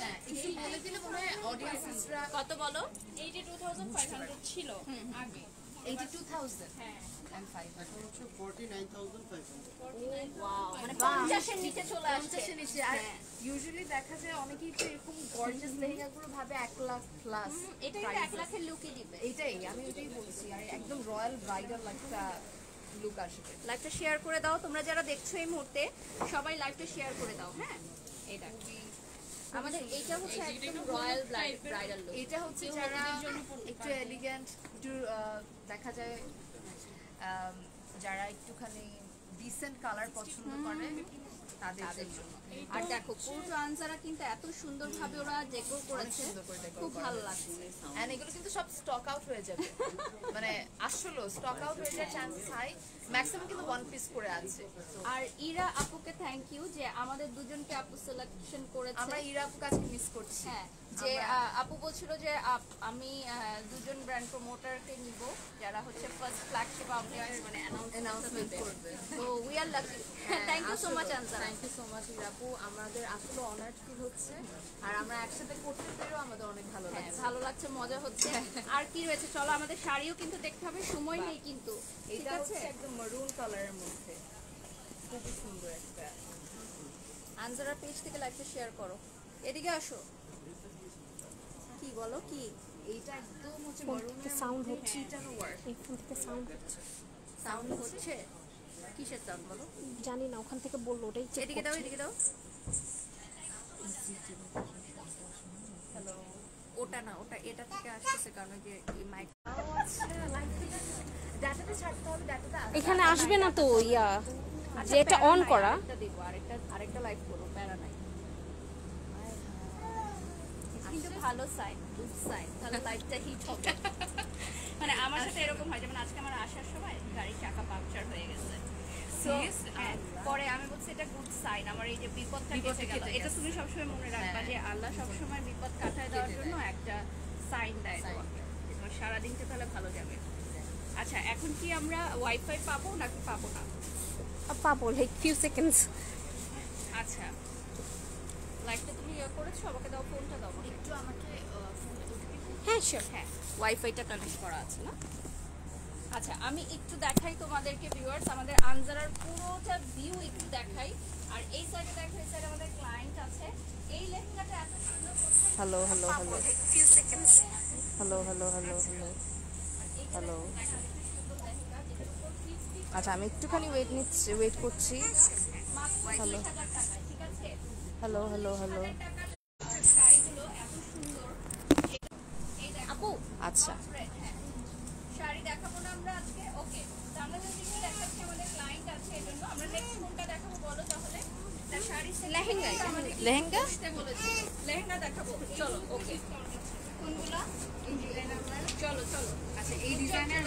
Speaker 1: হ্যাঁ, একটু বলে দিলে মনে হয় অডিয়েন্সরা
Speaker 2: কত বলো?
Speaker 4: 82,500 ছিল আগে।
Speaker 1: 82,000
Speaker 4: হ্যাঁ,
Speaker 1: and 500
Speaker 3: হচ্ছে 49,500
Speaker 2: ওয়াও, মানে 50 এর নিচে চলে আসছে।
Speaker 1: 50 এর নিচে। আর ইউজুয়ালি দেখা যায় অনেকেই তো এরকম গর্জিয়াস লেহেঙ্গাগুলো ভাবে 1 লাখ প্লাস।
Speaker 2: এটা 1 লাখের লুকই দিবে।
Speaker 1: এইটাই আমি ওইটাই বলছি, আর একদম রয়্যাল ব্রাইডাল একটা লুক আসবে।
Speaker 2: লাইভটা শেয়ার করে দাও, তোমরা যারা দেখছো এই মুহূর্তে সবাই লাইভটা শেয়ার করে দাও। হ্যাঁ, এই দেখো আমাদের এইটা হচ্ছে একদম রয়্যাল ব্রাইডাল লুক।
Speaker 1: এটা হচ্ছে যারা একটু এলিগেন্ট, একটু দেখা যায় যারা একটুখানি ডিসেন্ট কালার পছন্দ করে তাদের জন্য।
Speaker 2: আর দেখো পুরো আনসারা কিন্তু এত সুন্দরভাবে ওরা ডেকোর করেছে, খুব ভালো লাগছে।
Speaker 1: এন্ড এগুলো কিন্তু সব স্টক আউট হয়ে যাবে, মানে আসলে স্টক আউট হয়ে যাওয়ার চান্সেস হাই, ম্যাক্সিমাম কিন্তু ওয়ান পিস করে আছে।
Speaker 2: আর ইরা আপুকে থ্যাংক ইউ যে আমাদের দুজনকে আপু সিলেকশন করেছে।
Speaker 1: আমরা ইরাপুর কাছে মিস করছি।
Speaker 2: হ্যাঁ, যে আপু বলছিল যে আমি দুজন ব্র্যান্ড প্রমোটারকে নিব যারা হচ্ছে ফার্স্ট ফ্ল্যাগশিপ আউটলেটের মানে
Speaker 1: অ্যানাউন্সমেন্ট করবে।
Speaker 2: তো we are lucky. Thank you so much Ansar.
Speaker 1: Thank you so much ইরাপু, আমাদের আসলে অনার্ড ফিল হচ্ছে, আর আমরা একসাথে করতে পেরেও আমাদের অনেক ভালো
Speaker 2: হ্যাঁ,
Speaker 1: লাগছে।
Speaker 2: ভালো লাগছে, মজা হচ্ছে। আর কি রয়েছে চলো, আমাদের শাড়িও কিন্তু দেখতে হবে, সময় নেই কিন্তু। ঠিক
Speaker 1: এটা
Speaker 2: আছে,
Speaker 1: হচ্ছে একদম মেরুন কালারের মধ্যে খুবই সুন্দর একটা।
Speaker 2: আনসারা পেজ থেকে লাইভটা শেয়ার করো, এদিকে আসো। কি বলো কি?
Speaker 1: এইটা একদম হচ্ছে মেরুনের সাউন্ড হচ্ছে, এটারও ওয়ার্ক
Speaker 6: এই ফোন থেকে সাউন্ড হচ্ছে,
Speaker 2: সাউন্ড হচ্ছে? কিসের সাউন্ড বলো?
Speaker 6: জানি না, ওখান থেকে বললো ওটাই চেক
Speaker 2: এদিকে দাও, এদিকে দাও। হ্যালো, ওটা না, ওটা এটা থেকে আসতেছে, কারণ ওই যে মাইক।
Speaker 1: ডাটাটা ছাড়তে হবে, ডাটাটা
Speaker 6: এখানে আসবে না তো ইয়া যে এটা অন করা।
Speaker 2: দেবো, আরেকটা লাইভ করো, প্যারা নাই। কিন্তু ভালো সাইন, গুড সাইন, তাহলে লাইভটা হিট হবে। মানে আমার সাথে এরকম হয়, যেমন আজকে আমার আসার সময় গাড়ির চাকা পাংচার হয়ে গেছে। পরে আমি বলছি এটা গুড সাইন, আমার এই যে বিপদটা কেটে গেল। এটা তুমি সবসময় মনে রাখবা যে আল্লাহ সবসময় বিপদ কাটায় দেওয়ার জন্য একটা সাইন দেয় তোমাকে, তোমার সারাদিনটা তাহলে ভালো যাবে। আচ্ছা, এখন কি আমরা ওয়াইফাই পাবো নাকি পাবো না?
Speaker 6: পাবো লাইক ফিউ সেকেন্ডস।
Speaker 2: আচ্ছা, লাইভটা তুমি করেছো, আমাকে দাও, ফোনটা দাও আমাকে।
Speaker 1: একটু আমাকে
Speaker 6: হ্যাঁ শিওর।
Speaker 2: হ্যাঁ, ওয়াইফাইটা কানেক্ট করা আছে না? আচ্ছা, আমি একটু দেখাই তোমাদেরকে ভিউয়ার্স, আমাদের আনজারার পুরোটা ভিউ একটু দেখাই। আর এই সাইডে দেখো, এই সাইডে আমাদের ক্লায়েন্ট আছে। এই লেহেঙ্গাটা এত সুন্দর কোথায়
Speaker 6: hello hello hello
Speaker 2: few seconds.
Speaker 6: Hello hello hello hello hello. আচ্ছা আমি একটুখানি ওয়েট করছি। হ্যালো
Speaker 2: ঠিক আছে,
Speaker 6: হ্যালো হ্যালো হ্যালো।
Speaker 2: শাড়িগুলো এত সুন্দর। এই দেখো
Speaker 6: আপু আচ্ছা
Speaker 2: হ্যাঁ, শাড়ি দেখাবো না আমরা আজকে। ওকে, তো আমরা যদি একটু দেখাচ্ছি, আমাদের ক্লায়েন্ট আছে, এজন্য আমরা নেক্সট কোনটা দেখাবো বলো তাহলে? না, শাড়ি লেহেঙ্গা,
Speaker 6: লেহেঙ্গা
Speaker 2: বলেছি লেহেঙ্গা দেখাবো, চলো। ওকে, কোনগুলা? চলো চলো।
Speaker 1: আচ্ছা, এই ডিজাইনের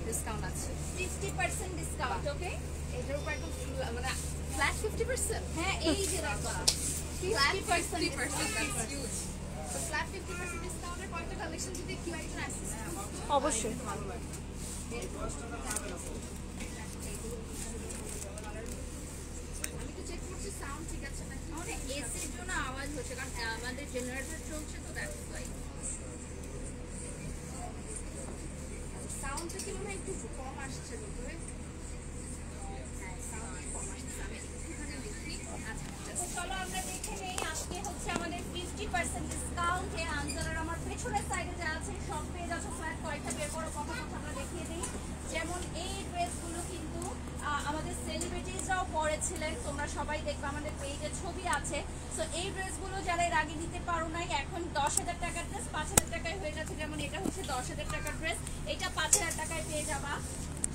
Speaker 1: ডিসকাউন্ট আছে
Speaker 2: 50% ডিসকাউন্ট। ওকে,
Speaker 1: এটার উপর একদম মানে ফ্ল্যাট 50%।
Speaker 2: হ্যাঁ, এই যে দেখো
Speaker 1: 50%, that's huge. তো ফ্ল্যাট 50% ডিসকাউন্টের কয়টা কালেকশন যদি কি একজন আসছে
Speaker 6: অবশ্যই।
Speaker 1: আমি তো চেক করছি সাউন্ড ঠিক আছে নাকি।
Speaker 2: আমাদের এসির জন্য আওয়াজ হচ্ছে, কারণ আমাদের জেনারেটর চলছে, তো দ্যাটস ওয়াই।
Speaker 1: সাউন্ডটা কি মনে হয় একটু কম আসছে ভিতরে? হ্যাঁ, সাউন্ড কম আসছে, আমি একটুখানি দেখি।
Speaker 2: তো চলো আমরা দেখে নেই। আজকে হচ্ছে আমাদের 50% ডিসকাউন্ট। এই আনজারার আমার পেছনের সাইডে যা আছে সব পেয়ে যাচ্ছে ফ্ল্যাট। কয়টা বের করো, কথা কথা আমরা দেখিয়ে দিই। যেমন এই ড্রেসগুলো কিন্তু আমাদের সেলিব্রিটিজরাও পরে চেয়েছিলেন, তোমরা সবাই দেখবে আমাদের পেজে ছবি আছে। সো এই ড্রেসগুলো যারা এর আগে নিতে পারো নাই, এখন 10,000 টাকার ড্রেস 5,000 টাকায় হয়ে যাচ্ছে। যেমন এটা হচ্ছে 10,000 টাকার ড্রেস, এটা 5,000 টাকায় পেয়ে যাবা।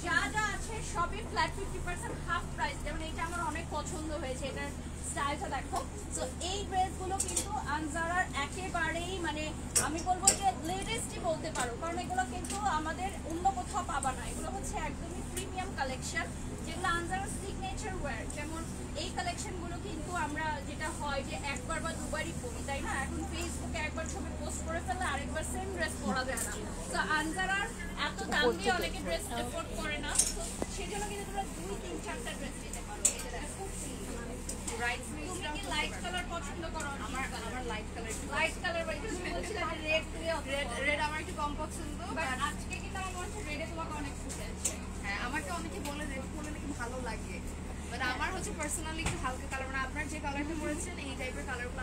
Speaker 2: যা যা আছে সবই ফ্ল্যাট 50% হাফ প্রাইস। যেমন এটা আমার অনেক পছন্দ হয়েছে, এটার স্টাইলটা দেখো। সো এই ড্রেসগুলো কিন্তু আনজারার একেবারেই মানে আমি বলবো যে লেটেস্টই বলতে পারো, কারণ এগুলো কিন্তু আমাদের অন্য কোথাও পাবা না। এগুলো হচ্ছে একদমই প্রিমিয়াম কালেকশন, যেগুলো আনজারার সিগনেচার ওয়্যার। যেমন এই কালেকশনগুলো কিন্তু আমরা যেটা হয় যে একবার বা দুবারই পরি, তাই না? এখন ফেসবুকে একবার ছবি পোস্ট করে ফেললে আরেকবার সেম ড্রেস পরা যায় না। তো আনজারার এত দাম দিয়ে অনেকে ড্রেস এফোর্ড করে না, তো সেজন্য কিন্তু তোমরা 2, 3, 4টা ড্রেস নিতে পারো। এই যে দেখো, তুমি কি লাইট কালার পছন্দ করো?
Speaker 1: আমার লাইট কালার,
Speaker 2: লাইট কালার বা তুমি বলছিলে যে
Speaker 1: রেড আমার একটু কম পছন্দ।
Speaker 2: বাট আজকে কিন্তু আমার মনে হচ্ছে রেডে তোমাকে অনেক ফুটেছে।
Speaker 1: হ্যাঁ, আমাকে অনেকে বলে রেড পরলে নাকি ভালো লাগে, বাট আমার হচ্ছে পার্সোনালি একটু হালকা কালার, মানে আপনার যে কালারটা পরেছেন এই টাইপের কালারগুলো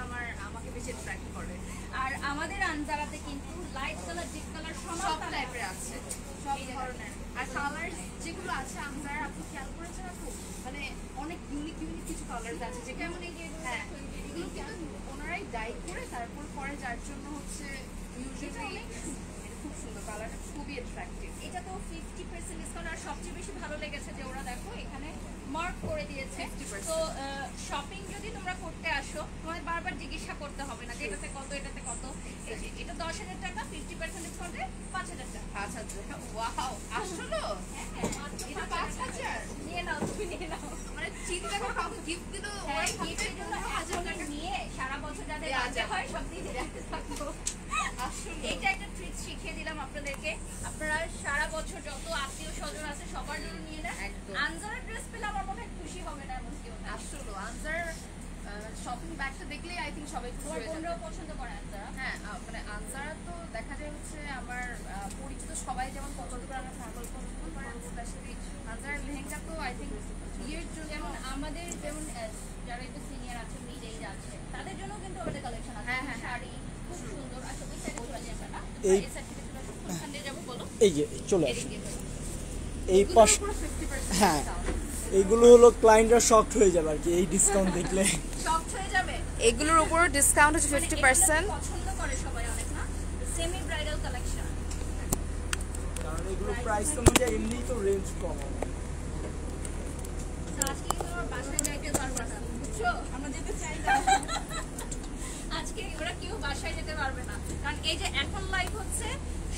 Speaker 1: আমাকে বেশি অ্যাট্রাক্ট করে।
Speaker 2: আর আমাদের আনজারাতে কিন্তু লাইট কালার, ডিপ কালার
Speaker 1: সব
Speaker 2: সব
Speaker 1: টাইপের আছে, সব ধরনের। আর কালার যেগুলো আছে আমরা, আপনি খেয়াল করেছেন আপু, মানে অনেক ইউনিক কিছু কালার আছে, যে কেমন এই যে হ্যাঁ এগুলো কিন্তু ওনারাই ডাই করে তারপর পরে, যার জন্য হচ্ছে ইউজুয়ালি খুব সুন্দর কালারটা, খুবই অ্যাট্রাক্টিভ।
Speaker 2: এটা তো 50% ডিসকাউন্ট। আর সবচেয়ে বেশি ভালো লেগেছে যে ওরা দেখো এখানে মার্ক করে দিয়েছে।
Speaker 1: 50%।
Speaker 2: তো শপিং যদি তোমরা করতে আসো, তোমাদের বারবার জিজ্ঞাসা করতে হবে না যে এটাতে কত, এটাতে কত। এই যে এটা 10,000 টাকা, 50% ডিসকাউন্টে 5,000 টাকা।
Speaker 1: 5,000, ওয়াও, আসলো এটা 5,000,
Speaker 2: নিয়ে নাও, তুমি নিয়ে নাও।
Speaker 1: মানে চিন্তা করে কাউকে গিফট দিল,
Speaker 2: হ্যাঁ, গিফটের জন্য 1,000 টাকা নিয়ে সারা বছর যাদের বাজে হয় সব দিয়ে দিতে থাকবো।
Speaker 1: আসলে
Speaker 2: এইটা একটা ট্রিক শিখিয়ে দিলাম আপনাদেরকে। আপনারা সারা বছর যত আত্মীয় স্বজন আছে সবার জন্য নিয়ে নেন।
Speaker 1: একদম।
Speaker 2: আনজারা ড্রেস পেলে আমার মনে হয় খুশি হবে না এমন কেউ না।
Speaker 1: আসলে আনসার শপিং ব্যাগটা দেখলেই আই থিঙ্ক সবাই খুশি
Speaker 2: তোমার
Speaker 1: হয়ে যাবে।
Speaker 2: বোনরাও পছন্দ করে আনজারা।
Speaker 1: হ্যাঁ, মানে আনসারা তো দেখা যায় হচ্ছে আমার পরিচিত সবাই যেমন পছন্দ করে, আমার ছাগল পছন্দ করে, স্পেশালি আনসারের লেহেঙ্গা তো আই থিঙ্ক বিয়ের জন্য।
Speaker 2: যেমন আমাদের যেমন যারা একটু সিনিয়র আছে, মিড এজ আছে, তাদের জন্য কিন্তু আমাদের কালেকশন আছে।
Speaker 1: হ্যাঁ, হ্যাঁ, হ্যাঁ।
Speaker 2: শাড়ি খুব সুন্দর। আসলে ওই সাইডে চলে যাবে না,
Speaker 3: এই-
Speaker 2: এই সাইড থেকে চলে আসো। কোনখান দিয়ে যাবো বলো?
Speaker 3: এই যে চলে আসুন
Speaker 2: এদিকে যাবো।
Speaker 3: এই পাশ।
Speaker 1: পুরো 50%
Speaker 3: হ্যাঁ,
Speaker 1: discount।
Speaker 3: এইগুলো হলো ক্লায়েন্টরা শকড হয়ে যাবে আর কি এই ডিসকাউন্ট দেখলে।
Speaker 2: শক হয়ে যাবে।
Speaker 6: এগুলোর উপর ডিসকাউন্ট হচ্ছে
Speaker 2: মানে
Speaker 6: 50%।
Speaker 2: এগুলো পছন্দ করে সবাই অনেক, না? Semi bridal collection.
Speaker 3: কারণ এগুলো প্রাইস অনুযায়ী এমনিই তো রেঞ্জ কম।
Speaker 2: আজকে কিন্তু আমার বাসায় যাইতে পারবে না, বুঝছো? আমরা যেতে চাই না। আজকে ওরা কেউ বাসায় যেতে পারবে না, কারণ এই যে এখন লাইভ হচ্ছে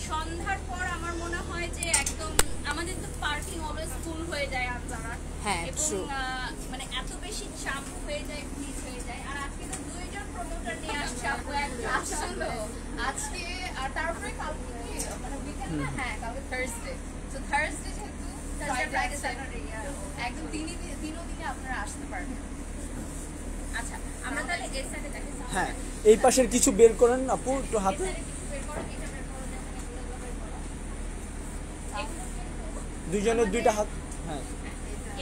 Speaker 2: সন্ধ্যার পর, আমার মনে হয় যে একদম আমাদের তো পার্কিং অলওয়েজ ফুল হয়ে যায় আনজারার।
Speaker 6: হ্যাঁ,
Speaker 2: এবং
Speaker 6: true.
Speaker 2: মানে এত বেশি চাপ হয়ে যায়, ভিড় হয়ে যায়। আর আজকে তো 2জন প্রমোটার নিয়ে আসছে আপু,
Speaker 1: আসলে আজকে আর তারপরে কালকে কি মানে উইকেন্ড না? হ্যাঁ, কালকে থার্সডে। তো থার্সডে যেহেতু
Speaker 2: Friday, Saturday,
Speaker 1: একদম দিনে আপনারা আসতে পারবেন।
Speaker 2: আচ্ছা, আমরা তাহলে এই সাইডে দেখি।
Speaker 3: হ্যাঁ, এই পাশের কিছু বের করেন আপু একটু হাতে। দুইজনের দুইটা হাত। হ্যাঁ,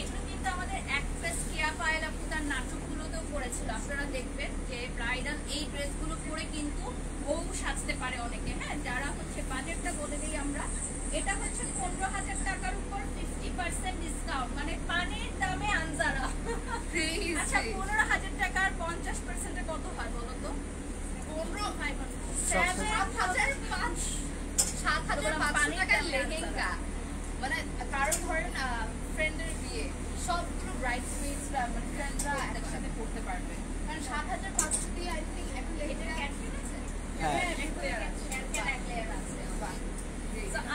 Speaker 2: এগুলো কিন্তু আমাদের অ্যাক্ট্রেস কেয়া পায়েল আপু তার নাটকগুলোতেও করেছিল। আপনারা দেখবেন যে ব্রাইডাল এই ড্রেসগুলো পরে কিন্তু বউ সাজতে পারে অনেকে। হ্যাঁ, যারা হচ্ছে বাজেটটা বলে দিই আমরা, এটা হচ্ছে 15,000 টাকার উপর 50% ডিসকাউন্ট, মানে পানির দামে আনজারা। আচ্ছা, 15,000 টাকার 50% কত হয় বলো তো?
Speaker 1: 7,500 টাকার লেহেঙ্গা, মানে কারণ ধরেন ফ্রেন্ডের বিয়ে, সবগুলো ব্রাইডসমেডসরা মানে ফ্রেন্ডরা একসাথে পড়তে পারবে, কারণ 7,500 দিয়ে আই থিঙ্ক এখন লেহেঙ্গা
Speaker 3: হ্যাঁ।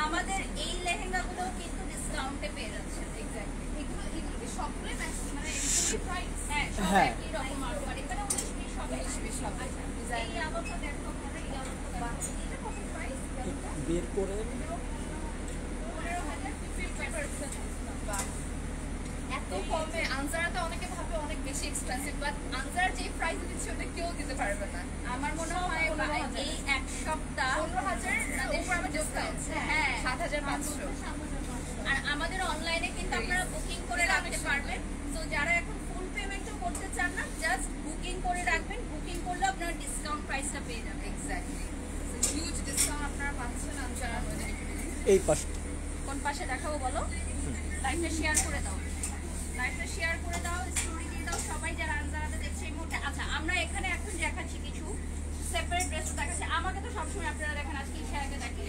Speaker 2: আমাদের এই লেহেঙ্গাগুলো কিন্তু ডিসকাউন্টে পেয়ে যাচ্ছে।
Speaker 1: এগুলো কি সবগুলোই মানে এমনি প্রাইস?
Speaker 2: হ্যাঁ, সব
Speaker 3: হ্যাঁ।
Speaker 2: একই রকম আর মানে এখানে 19-20 সব
Speaker 1: 19-20 সব
Speaker 2: আচ্ছা,
Speaker 1: ডিজাইন।
Speaker 2: এই আলোটা দেখো, এই আলোটা দেখো। এটা কত প্রাইস?
Speaker 3: বের করে
Speaker 2: 15,000 50%
Speaker 1: এত কমে আনজারাতে অনেকে ভাবে অনেক বেশি এক্সপেন্সিভ, বাট আনজারা যে প্রাইস দিচ্ছে ওটা কেউ দিতে পারবে না।
Speaker 2: আমার মনে হয় এই এক সপ্তাহ
Speaker 1: 15,000 উপর আমার ডিসকাউন্ট।
Speaker 2: হ্যাঁ,
Speaker 1: 7,500।
Speaker 2: আর আমাদের অনলাইনে কিন্তু আপনারা বুকিং করে রাখতে পারবেন। তো যারা এখন ফুল পেমেন্টও করতে চান না, জাস্ট বুকিং করে রাখবেন। বুকিং করলে আপনারা ডিসকাউন্ট প্রাইসটা পেয়ে যাবেন।
Speaker 1: এক্স্যাক্টলি, হিউজ ডিসকাউন্ট আপনারা পাচ্ছেন আনজারার মধ্যে।
Speaker 3: এই পাশে।
Speaker 2: কোন পাশে দেখাবো বলো? লাইভটা শেয়ার করে দাও। লাইভটা শেয়ার করে দাও, স্টোরি দিয়ে দাও সবাই যারা আনজারাতে দেখছে এই মুহূর্তে। আচ্ছা আমরা এখানে এখন দেখাচ্ছি কিছু সেপারেট ড্রেস দেখাচ্ছি। আমাকে তো সবসময় আপনারা দেখেন, আজকে ইশারাকে দেখেন।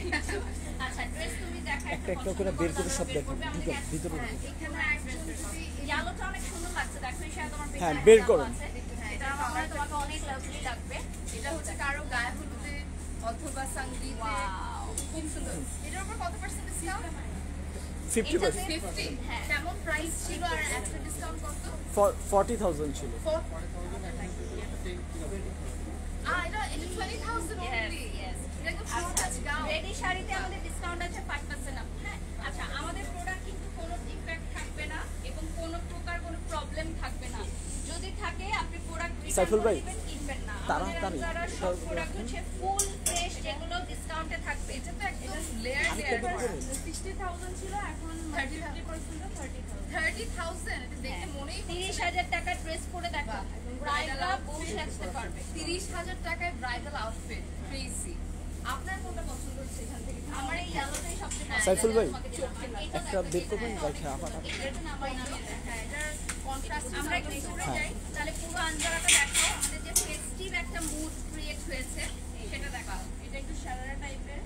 Speaker 2: আচ্ছা ড্রেস তুমি দেখা
Speaker 3: একটা একটা করে বের করে সব দেখো ভিতরে
Speaker 2: এখানে একজন যদি ইয়ালোটা অনেক সুন্দর লাগছে, দেখো ইশারা তোমার
Speaker 3: হ্যাঁ, বের করো।
Speaker 2: এটা আমার মনে হয় তোমাকে অনেক লাভলি লাগবে।
Speaker 1: এটা হচ্ছে কারো গায়ে হলুদে অথবা সঙ্গীতে খুব সুন্দর। এটার উপর কত % ডিসকাউন্ট?
Speaker 3: 50%।
Speaker 1: 50। কেমন প্রাইস ছিল আর একটা ডিসকাউন্ট কত?
Speaker 3: 40,000 ছিল।
Speaker 1: এটা 20,000 only। এটা একদম short touch gown।
Speaker 2: রেডি শাড়িতে আমাদের ডিসকাউন্ট আছে 5% আপ। হ্যাঁ আচ্ছা আমাদের প্রোডাক্ট কিন্তু কোনো ডিফেক্ট থাকবে না এবং কোনো প্রকার কোনো প্রবলেম থাকবে না। যদি থাকে আপনি প্রোডাক্ট
Speaker 3: সাইফুল ভাই,
Speaker 2: কিনবেন না।
Speaker 3: তাড়াতাড়ি
Speaker 2: যারা সব প্রোডাক্ট হচ্ছে ফুল ফ্রেশ, যেগুলো ডিসকাউন্টে থাকবে।
Speaker 1: এটা তো একদম লেয়ার লেয়ার 60,000 ছিল, এখন 30% 30,000। এটা দেখে মনেই
Speaker 2: 30,000 টাকা ড্রেস পরে দেখো, ব্রাইডাল বউ সাজতে পারবে।
Speaker 1: 30,000 টাকায় ব্রাইডাল আউটফিট ক্রেজি। আপনার কোনটা পছন্দ হচ্ছে এখান থেকে?
Speaker 2: আমার এই ইয়েলোটাই সবচেয়ে পছন্দ।
Speaker 3: সাইফুল ভাই,
Speaker 2: এটা
Speaker 3: একটা বের করবেন দেখে আবার
Speaker 2: এটা নামাই না।
Speaker 1: হ্যাঁ, এটার কন্ট্রাস্ট
Speaker 2: আমরা একটু দূরে যাই, তাহলে পুরো আনজারাটা দেখো। আমাদের যে ফেস্টিভ একটা মুড ক্রিয়েট হয়েছে সেটা দেখো।
Speaker 1: এটা একটু সারারা টাইপের,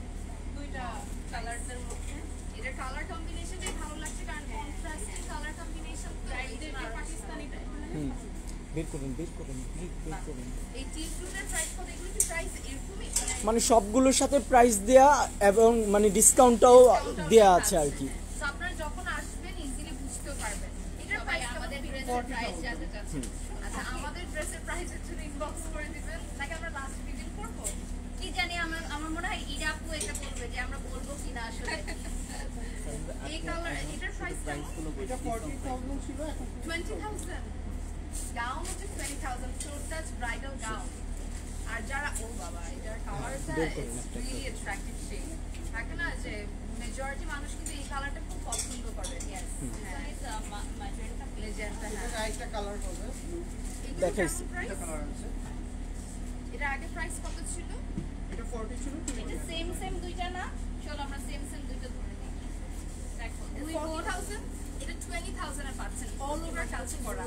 Speaker 1: দুইটা কালারদের মধ্যে। এটা কালার কম্বিনেশনটাই ভালো লাগছে, কারণ কন্ট্রাস্টিং কালার কম্বিনেশন তো এদেরকে পাকিস্তানি টাইপ।
Speaker 3: বের করুন প্লিজ বের করুন।
Speaker 1: এই টি ব্লুটার প্রাইস কত? এগুলো কি প্রাইস এরকমই?
Speaker 3: মানে সবগুলোর সাথে প্রাইস দেয়া এবং মানে ডিসকাউন্টটাও দেয়া আছে আর কি।
Speaker 1: তো আপনারা যখন আসবেন ইজিলি বুঝতেও পারবেন। এটার
Speaker 2: ভাই
Speaker 1: প্রাইস
Speaker 2: আমাদের
Speaker 1: আমাদের
Speaker 2: ড্রেসের প্রাইস জানতে চাচ্ছি।
Speaker 1: আচ্ছা, আমাদের ড্রেসের প্রাইসের জন্য ইনবক্স করে দিবেন নাকি আমরা লাস্ট রিভিল করব?
Speaker 2: কি জানি, আমার মনে হয় ইরাপু এটা বলবে যে আমরা বলবো কিনা আসলে।
Speaker 1: এই কালার এটার প্রাইস কেমন?
Speaker 5: এটা 40,000 ছিল, এখন
Speaker 1: 20,000। গাউন হচ্ছে 20,000, শর্ট টাচ ব্রাইডাল গাউন। আর যারা ও বাবা এটার কালারটা রিয়েলি অ্যাট্রাক্টিভ শেড থাকে না, যে মেজরিটি মানুষ কিন্তু এই কালারটা খুব পছন্দ করে। হ্যাঁ লেজেন্ডটা।
Speaker 5: এটা
Speaker 1: হ্যাঁ
Speaker 5: একটা কালার হবে,
Speaker 1: এগুলো
Speaker 3: দেখাইছি।
Speaker 1: কেমন price?
Speaker 5: এটা কালার আছে।
Speaker 1: এটা আগে প্রাইস কত ছিল?
Speaker 5: এটা 40 ছিল,
Speaker 2: এটা সেম দুইটা না? চলো আমরা সেম দুইটা ধরে নিই। দেখো
Speaker 1: 40,000, এটা 20,000 এ পাচ্ছেন, অল ওভার কাজ করা।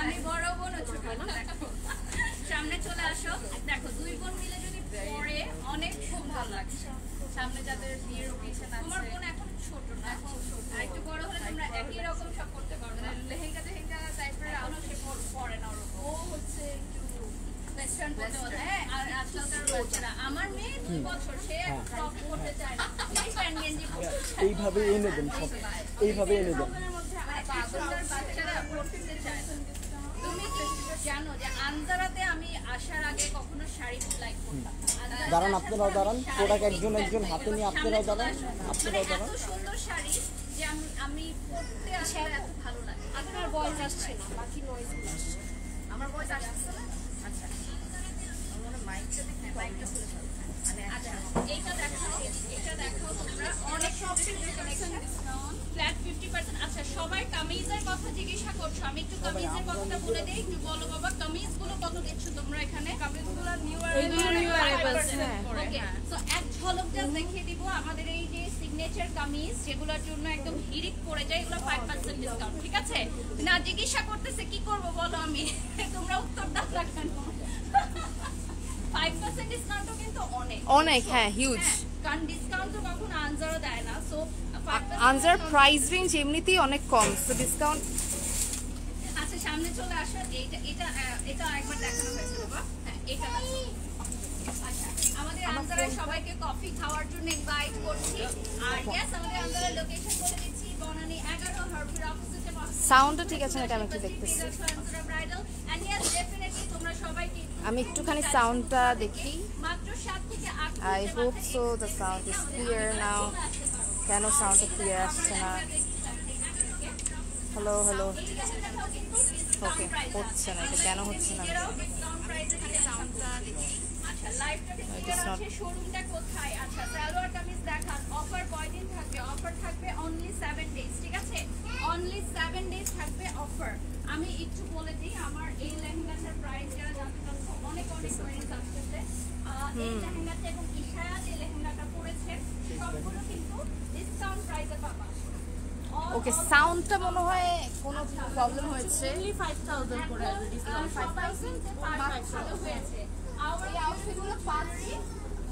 Speaker 2: আমি বড় বোন ও ছোট বোন। দেখো সামনে চলে আসো, দেখো দুই বোন মিলে যদি পরে অনেক খুব ভালো লাগে।
Speaker 1: সামনে যাদের বিয়ের ওকেশন আছে,
Speaker 2: তোমার বোন এখন ছোট না, এখন ছোট। আর একটু বড় হলে তোমরা একই রকম সব করতে পারবে না।
Speaker 1: লেহেঙ্গা টেহেঙ্গা টাইপের
Speaker 2: এখনো সে পরে না ওরকম।
Speaker 1: ও হচ্ছে একটু
Speaker 2: ওয়েস্টার্ন পড়তে বলে। হ্যাঁ আর আজকালকার বাচ্চারা, আমার মেয়ে 2 বছর, সে এখন ফ্রক পড়তে চায় না, এই প্যান্ট গেঞ্জি পড়তে চায়।
Speaker 3: এইভাবে এনে দেন সব, এইভাবে এনে দেন।
Speaker 2: এখনকার বাচ্চারা পড়তে চায় না। তুমি কি জানো যে আনজারাতে আমি আসার আগে কখনো শাড়ি লাইক করতাম না।
Speaker 3: দাঁড়ান, আপনারাও দাঁড়ান, প্রোডাক্ট একজন হাতে নিয়ে আপনারাও দাঁড়ান, আপনারাও দাঁড়ান।
Speaker 2: এত সুন্দর শাড়ি যে আমি পরতে আসলে এত ভালো লাগে।
Speaker 4: আপনার বয়স আসছে না, বাকি নয়েজ আসছে।
Speaker 1: আমার ভয়েস আসছে না? আচ্ছা, আমার মনে মাইকটা দেখতে মাইকটা খুলে ফেলো। মানে
Speaker 2: আচ্ছা এইটা দেখাও তোমরা, অনেক শপিং কালেকশন ডিসকাউন্ট ফ্ল্যাট 50%। আচ্ছা সবাই কামিজের কথা জিজ্ঞাসা করছো, আমি একটু কামিজের কথাটা বলে দেই। একটু বলো বাবা, কামিজগুলো কত দেখছো তোমরা এখানে?
Speaker 1: কামিজগুলো নিউ
Speaker 2: ওকে সো এক ঝলক জাস্ট দেখিয়ে দিব আমাদের এই যে সিগনেচার কামিজ, যেগুলোর জন্য একদম হিরিক পড়ে যায়, এগুলো 5% ডিসকাউন্ট। ঠিক আছে না? জিজ্ঞাসা করতেছে কি করব বলো, আমি তোমরা উত্তর দাও না কেন? 5% ডিসকাউন্টও কিন্তু
Speaker 6: অনেক, হ্যাঁ হিউজ।
Speaker 2: কারণ ডিসকাউন্ট তো কখনো আনজারও দেয় না। সো
Speaker 6: আনজার প্রাইস রেঞ্জ এমনিতেই অনেক কম, সো ডিসকাউন্ট।
Speaker 2: আচ্ছা সামনে চলে আসো, এটা একবার দেখানো হয়েছে বাবা। হ্যাঁ এটা দেখো। আচ্ছা আমাদের আনজারের সবাইকে কফি খাওয়ার জন্য ইনভাইট করছি। আর ইয়েস আমাদের আনজারের লোকেশন বলে দিচ্ছি, বনানী 11 হারপুর অপোজিটে।
Speaker 6: সাউন্ডটা ঠিক আছে নাকি আমি একটু দেখতেছি।
Speaker 2: Anjara bridal and yes definitely তোমরা সবাইকে
Speaker 6: আমি একটুখানি সাউন্ডটা দেখি।
Speaker 2: মাত্র 7 থেকে 8
Speaker 6: I hope so the sound is clear now. কেন সাউন্ডটা ক্লিয়ার আসছে না? হ্যালো হ্যালো, ওকে হচ্ছে না, এটা কেন হচ্ছে না?
Speaker 2: শোরুমটা কোথায়? আচ্ছা সালোয়ার কামিজ দেখান। অফার কয়দিন থাকবে? অফার থাকবে অনলি 7 ডেজ। ঠিক আছে, অনলি 7 ডেজ থাকবে অফার। আমি একটু বলে দিই আমার এই লেহেঙ্গাটার প্রাইস যারা জানতে চাচ্ছো, অনেক কোয়েরিজ আসতেছে। এই লেহেঙ্গাটা এবং ইশায়া যে লেহেঙ্গাটা পরেছে সবগুলো কিন্তু ডিসকাউন্ট প্রাইসে পাবা।
Speaker 1: ওকে সাউন্ডটা মনে হয় কোনো প্রবলেম হয়েছে।
Speaker 2: Only 5,000 করে আছে ডিসকাউন্ট 5,000 ভালো হয়েছে
Speaker 1: এই আউটফিটগুলো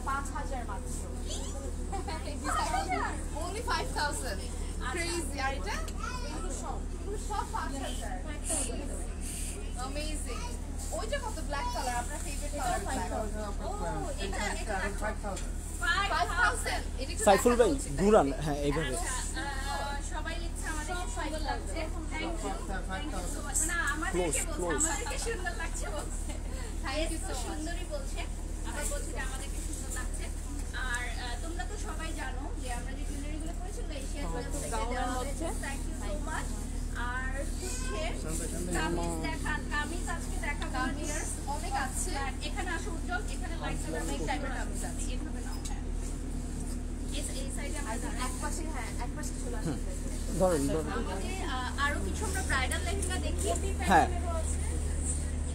Speaker 1: 5,000 মাত্র। Only 5,000 crazy. আর এটা এগুলো সব 5,000 অ্যামেজিং। ওইটা কত ব্ল্যাক কালার আপনার ফেভারিট কালার?
Speaker 2: এটা
Speaker 5: 5,000
Speaker 1: 5,000 এটা কি
Speaker 3: সাইফুল ভাই ঘুরান, হ্যাঁ এইভাবে।
Speaker 2: সবাই লিখছে আমাদের সুন্দর লাগছে থ্যাংক ইউ সো মাচ না আমাদেরকে
Speaker 3: Close,
Speaker 2: বলছে
Speaker 3: close.
Speaker 2: আমাদেরকে সুন্দর লাগছে বলছে
Speaker 1: Thank you so much.
Speaker 2: সুন্দরই বলছে আবার বলছে যে আমাদেরকে সুন্দর লাগছে আর তোমরা তো সবাই জানো যে আমরা যে জুয়েলারিগুলো করেছি এশিয়ান গাউনের মধ্যে থ্যাংক ইউ সো মাচ আর হচ্ছে কামিজ আজকে দেখা
Speaker 1: কামিজ অনেক আছে।
Speaker 2: এখানে আসো উজ্জ্বল এখানে লাইট কালার
Speaker 1: অনেক টাইপের কামিজ আছে।
Speaker 2: এভাবে নাও হ্যাঁ এই সাইডে আমরা
Speaker 1: এক পাশে চলে আসবে।
Speaker 3: ধরেন
Speaker 2: আমাদের আরো কিছু আমরা ব্রাইডাল লেহেঙ্গা দেখি
Speaker 3: হ্যাঁ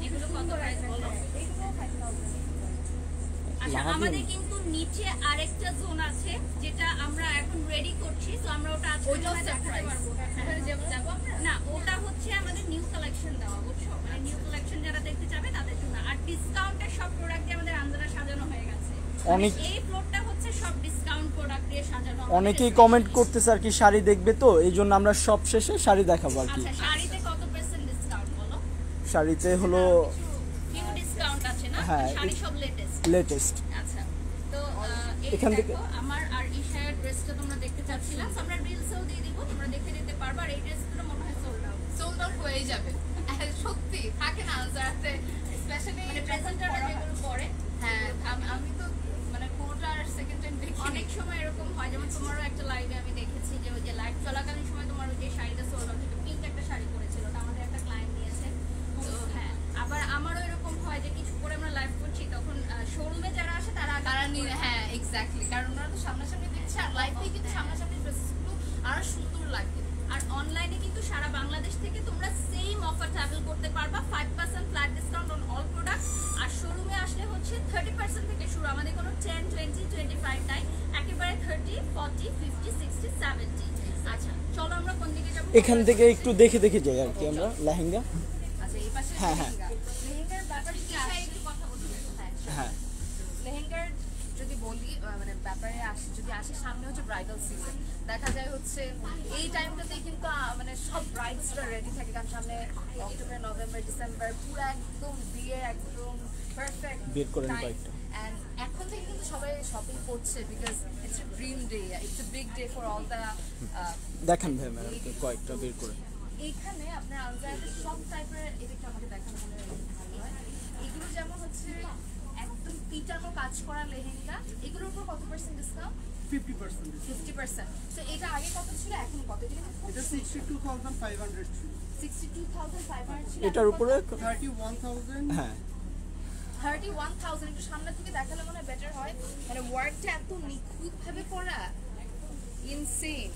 Speaker 2: এগুলো কত প্রাইস বলো আচ্ছা আমাদের কিন্তু নিচে আরেকটা জোন আছে যেটা আমরা এখন রেডি করছি তো আমরা ওটা আজকে
Speaker 1: ওইটাও
Speaker 2: দেখাতে
Speaker 1: surprise।
Speaker 2: পারবো ওখানে যাবো আমরা না ওটা হচ্ছে আমাদের নিউ কালেকশন দেওয়া বুঝছো মানে নিউ কালেকশন যারা দেখতে চাবে তাদের জন্য আর ডিসকাউন্টের সব প্রোডাক্ট দিয়ে আমাদের আন্দারা সাজানো হয়ে গেছে
Speaker 3: অনেক-
Speaker 2: এই ফ্লোরটা হচ্ছে সব ডিসকাউন্ট প্রোডাক্ট দিয়ে সাজানো আমাদের
Speaker 3: অনেকেই কমেন্ট করতেছে আর কি শাড়ি দেখবে, তো এই জন্য আমরা সব শেষে শাড়ি দেখাবো আর কি।
Speaker 2: আচ্ছা শাড়িতে কত পার্সেন্ট ডিসকাউন্ট বলো
Speaker 3: শাড়িতে হলো
Speaker 2: নিউ ডিসকাউন্ট আছে না
Speaker 3: হ্যাঁ,
Speaker 2: শাড়ি সব লেটেস্ট
Speaker 3: লেটেস্ট।
Speaker 2: আচ্ছা তো এই
Speaker 3: এখান থেকে-
Speaker 2: দেখো আমার আর ঈশার ড্রেসটা তোমরা দেখতে চাচ্ছিলাম তো আমরা রিলসেও দিয়ে দিব তোমরা দেখে নিতে পারবা আর এই ড্রেসগুলো মনে হয় সোল্ড আউট
Speaker 1: সোল্ড আউট হয়ে যাবে। সত্যি থাকে না যাতে স্পেশালি
Speaker 2: মানে প্রেজেন্টাররা যেগুলো পরে
Speaker 1: হ্যাঁ আমি তো মানে কোনোটা আর সেকেন্ড টাইম দেখি
Speaker 2: অনেক সময় এরকম হয় যেমন তোমারও একটা লাইভে আমি দেখেছি যে ওই যে লাইভ চলাকালীন সময় তোমার ওই যে শাড়িটা সোল্ড আউট হতো পিঙ্ক একটা শাড়ি পরেছিল ওটা আমাদের একটা ক্লায়েন্ট নিয়েছে তো হ্যাঁ আবার আমারও এরকম হয় যে কিছু করে আমরা লাইভ করছি তখন শোরুমে যারা আসে তারা
Speaker 1: তারা নিয়ে হ্যাঁ এক্স্যাক্টলি কারণ ওনারা তো সামনাসামনি দেখছে আর লাইভে কিন্তু সামনাসামনি ড্রেসগুলো আরো সুন্দর লাগে।
Speaker 2: আর অনলাইনে কিন্তু সারা বাংলাদেশ থেকে তোমরা সেম অফার ট্রাভেল করতে পারবা 5% flat discount on all product আর শোরুমে আসলে হচ্ছে 30% থেকে শুরু আমাদের কোনো 10, 20, 25 নাই একেবারে 30, 40, 50, 60, 70 আচ্ছা চলো আমরা কোন দিকে যাব
Speaker 3: এখান থেকে একটু দেখে দেখে যাই আর কি আমরা লেহেঙ্গা।
Speaker 1: আচ্ছা এই পাশে
Speaker 3: হ্যাঁ, হ্যাঁ।
Speaker 1: লেহেঙ্গার ব্যাপারে কি আসে একটু কথা বলতে
Speaker 3: হ্যাঁ
Speaker 1: লেহেঙ্গার যদি বলি মানে ব্যাপারে আসে যদি আসে সামনে হচ্ছে ব্রাইডাল সিজন দেখা যায় হচ্ছে এই টাইমটাতেই কিন্তু মানে সব ব্রাইডসরা রেডি থাকে কারণ সামনে অক্টোবর নভেম্বর ডিসেম্বর পুরো একদম বিয়ে একদম পারফেক্ট
Speaker 3: বের করেন কয়েকটা।
Speaker 1: এন্ড এখন থেকে কিন্তু সবাই শপিং করছে because it's a dream day it's a big day for all the
Speaker 3: দেখান ভাই ম্যাডাম কয়েকটা বের করে।
Speaker 1: এইখানে আপনার আনজাইতে সব টাইপের এদিকটা আমাকে দেখানো মনে হয় ভালো হয় এগুলো যেমন হচ্ছে একদম পিটানো কাজ করা লেহেঙ্গা এগুলোর উপর কত পার্সেন্ট ডিসকাউন্ট
Speaker 5: 50%.
Speaker 1: 50%। সো এটা আগে কত ছিল এখন কত এটা
Speaker 5: এটা 62,500 ছিল।
Speaker 1: 62,500 ছিল
Speaker 3: এটার উপরে
Speaker 5: 31,000
Speaker 3: হ্যাঁ
Speaker 1: 31,000 একটু সামনে থেকে দেখালে মনে হয় বেটার হয় মানে ওয়ার্কটা এত নিখুঁত ভাবে করা ইনসেন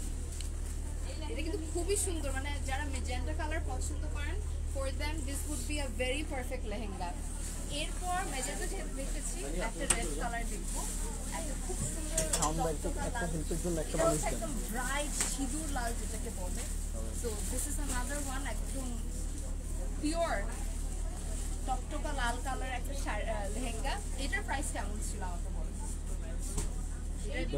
Speaker 1: এটা কিন্তু খুবই সুন্দর মানে যারা ম্যাজেন্টা কালার পছন্দ করেন for them this would be a very perfect lehenga এরপর ম্যাজেন্টা যেহেতু দেখতেছি একটা রেড কালার দেখবো একটা খুব সুন্দর
Speaker 3: সাউন্ড বাইটে একটা হেল্পের জন্য একটা
Speaker 1: এটা
Speaker 3: মানুষ
Speaker 1: হচ্ছে
Speaker 3: দেন।
Speaker 1: একদম ব্রাইট সিঁদুর লাল যেটাকে বলে so this is another one একদম পিওর টকটকা লাল কালার একটা লেহেঙ্গা এটার প্রাইস কেমন ছিল আমাকে বলুন
Speaker 5: এটা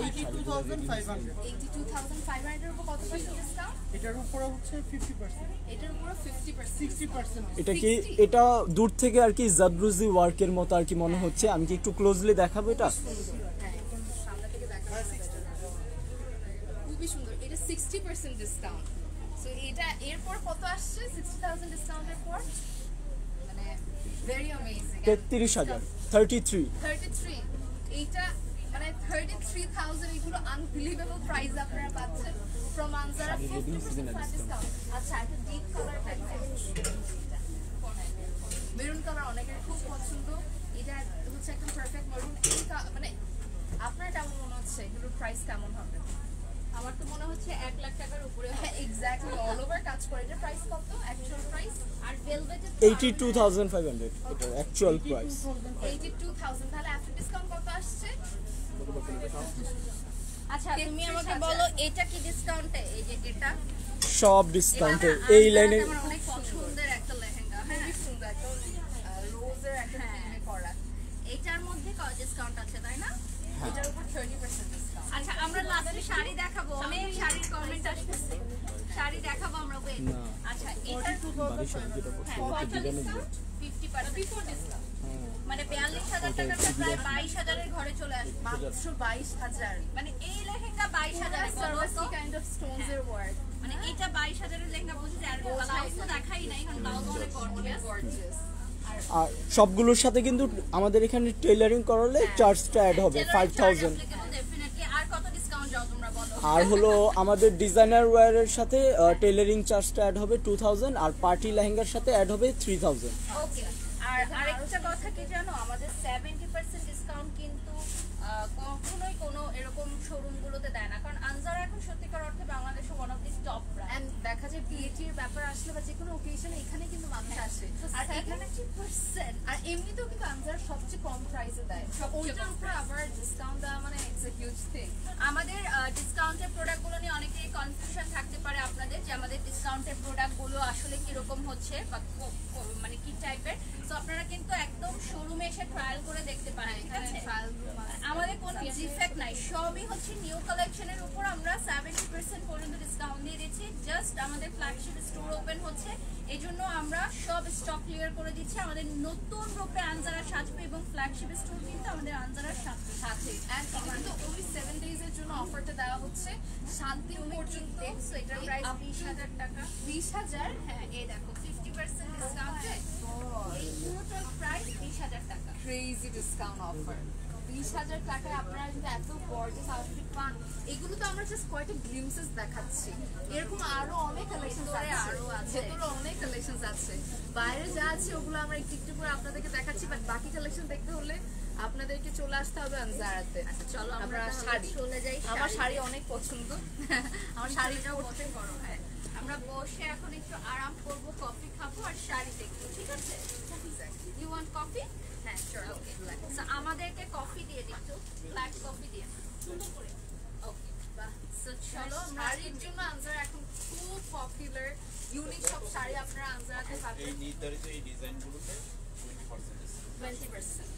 Speaker 5: 82,500
Speaker 1: 82,500 এর উপর কত পার্সেন্ট ডিসকাউন্ট
Speaker 5: এটার উপরে হচ্ছে 50%,
Speaker 1: এটার উপর 50%
Speaker 5: 60%.
Speaker 3: এটা কি
Speaker 1: 60?
Speaker 3: এটা দূর থেকে আর কি জাবরুজি ওয়ার্কের মতো আর কি মনে হচ্ছে। আমি কি একটু ক্লোজলি দেখাবো এটা?
Speaker 1: হ্যাঁ একদম সামনে থেকে দেখা খুবই সুন্দর এটা 60% ডিসকাউন্ট সো এটা এরপর কত আসছে 60,000 ডিসকাউন্টের পর মানে ভেরি অ্যামেজিং
Speaker 3: 33,000 33
Speaker 1: 33 এইটা মানে 33,000 এগুলো আনবিলিভেবল প্রাইস আপনারা পাচ্ছেন ফ্রম আনজারা 50% ডিসকাউন্ট আচ্ছা একটা ডিপ কালার মেরুন কালার অনেকের খুব পছন্দ এটা হচ্ছে একদম পারফেক্ট মেরুন মানে আপনার কেমন মনে হচ্ছে এগুলোর প্রাইস কেমন হবে
Speaker 2: আমার তো মনে হচ্ছে 1 লাখ টাকার উপরে
Speaker 1: হ্যাঁ এক্স্যাক্টলি অল ওভার কাজ করে এটার প্রাইস কত অ্যাকচুয়াল প্রাইস
Speaker 2: আর ভেলভেটের
Speaker 3: 82,500 এটার অ্যাকচুয়াল প্রাইস।
Speaker 1: 82,000 তাহলে আফটার ডিসকাউন্ট কত আসছে
Speaker 2: আচ্ছা তুমি আমাকে বলো এটা কি ডিসকাউন্টে? এই যে এটা
Speaker 3: সব ডিসকাউন্টে
Speaker 2: এটা না,
Speaker 3: এই
Speaker 2: আনজারাতে
Speaker 3: লাইনে।
Speaker 2: আমার অনেক পছন্দের একটা লেহেঙ্গা। হ্যাঁ
Speaker 1: খুবই সুন্দর একদম রোজের একটা থিমে করা।
Speaker 2: এটার মধ্যে ডিসকাউন্ট আছে তাই না?
Speaker 1: এটার উপর 30% ডিসকাউন্ট।
Speaker 2: আচ্ছা আমরা লাস্টে শাড়ি দেখাবো, অনেক শাড়ির কমেন্ট আসতেছে, শাড়ি দেখাবো আমরা ওয়েট।
Speaker 3: না।
Speaker 2: আচ্ছা এটার 50% বিফোর ডিসকাউন্ট মানে 42,000 টাকাটা প্রায় 22,000 ঘরে চলে আসবে।
Speaker 1: মাত্র 22,000
Speaker 2: মানে এই লেহেঙ্গা 22,000
Speaker 1: সার্ভাসি কাইন্ড অফ স্টোনস এর ওয়ার্ক।
Speaker 2: মানে এটা 22,000 এর লেহেঙ্গা বুঝতে আর ব্লাউজ তো দেখাই নাই, কারণ ব্লাউজ অনেক গর্জিয়াস।
Speaker 3: আর সবগুলোর সাথে কিন্তু আমাদের এখানে টেইলারিং করালে চার্জটা অ্যাড হবে 5000।
Speaker 2: ডেফিনেটলি। আর কত ডিসকাউন্ট যাও তোমরা বলো?
Speaker 3: আর হলো আমাদের ডিজাইনার ওয়্যারের সাথে টেইলারিং চার্জটা অ্যাড হবে 2000 আর পার্টি লেহেঙ্গার সাথে অ্যাড হবে 3000।
Speaker 2: ওকে। আর আরেকটা কথা কি জানো, আমাদের 70% ডিসকাউন্ট কিন্তু কখনোই কোনো এরকম শোরুমগুলোতে দেয় না, কারণ আনজারা এখন সত্যিকার অর্থে বাংলাদেশে one of the top brand.
Speaker 1: And দেখা যায় পিএটির ব্যাপার আসলে বা যে কোনো অকেশনে এখানে কিন্তু মানুষ আসে। আর এখানে
Speaker 2: 70%
Speaker 1: আর এমনিতেও কিন্তু আনজার সবচেয়ে কম প্রাইসে দেয়। ওইটার উপর আবার ডিসকাউন্ট দেওয়া মানে ইটস এ হিউজ থিং।
Speaker 2: আমাদের ডিসকাউন্টের প্রোডাক্টগুলো নিয়ে অনেকেই কনফিউশন থাকতে পারে আপনাদের, যে আমাদের ডিসকাউন্টের প্রোডাক্টগুলো আসলে কিরকম হচ্ছে বা মানে কি টাইপের। তো আপনারা কিন্তু একদম শোরুমে এসে ট্রায়াল করে দেখতে পারেন, ঠিক আছে?
Speaker 1: ট্রায়াল রুম আছে।
Speaker 2: আমাদের কোনো ডিফেক্ট নাই, সবই হচ্ছে নিউ কালেকশনের উপর আমরা 70% পর্যন্ত ডিসকাউন্ট দিয়ে দিচ্ছি। জাস্ট আমাদের ফ্ল্যাগশিপ স্টোর ওপেন হচ্ছে, এই জন্য আমরা সব স্টক ক্লিয়ার করে দিচ্ছি। আমাদের নতুন রূপে আনজারা সাজবে এবং ফ্ল্যাগশিপ স্টোর কিন্তু আমাদের আনজারার সাথে।
Speaker 1: এন্ড কিন্তু ওই 7 ডেজ এর জন্য অফারটা দেওয়া হচ্ছে শান্তি পর্যন্ত।
Speaker 2: দেখছো এটার প্রাইস 20,000 টাকা।
Speaker 1: 20,000
Speaker 2: হ্যাঁ এই দেখো 50% ডিসকাউন্টে এই পুরোটার প্রাইস 20,000 টাকা।
Speaker 1: Crazy discount offer. 20,000 টাকায় আপনারা কিন্তু এত গর্জিয়াস আউটফিট পান। এগুলো তো আমরা জাস্ট কয়েকটা গ্লিমসেস দেখাচ্ছি, এরকম আরো অনেক কালেকশনস
Speaker 2: ভেতরে
Speaker 1: আছে।
Speaker 2: আরো আছে।
Speaker 1: ভেতরে অনেক কালেকশনস আছে। বাইরে যা আছে ওগুলো আমরা একটু একটু করে আপনাদেরকে দেখাচ্ছি, বাট বাকি কালেকশন দেখতে হলে আপনাদেরকে চলে আসতে হবে আনজারাতে।
Speaker 2: চলো আমরা
Speaker 1: শাড়ি
Speaker 2: চলে যাই।
Speaker 1: আমার শাড়ি অনেক পছন্দ।
Speaker 2: আমার শাড়িটাও বসে করো। হ্যাঁ আমরা বসে এখন একটু আরাম করব, কফি খাবো আর শাড়ি দেখবো, ঠিক আছে? You want coffee? হ্যাঁ চলো। ওকে সো আমাদেরকে কফি দিয়ে দিচ্ছ, ব্ল্যাক কফি দিয়ে সুন্দর করে। ওকে বাহ। সো চলো আমরা
Speaker 1: শাড়ির জন্য আনজারা এখন খুব পপুলার। ইউনিক সব শাড়ি আপনারা আনজারাতে পাবেন।
Speaker 7: এই নির্ধারিত এই ডিজাইনগুলোতে 20%
Speaker 1: 20%।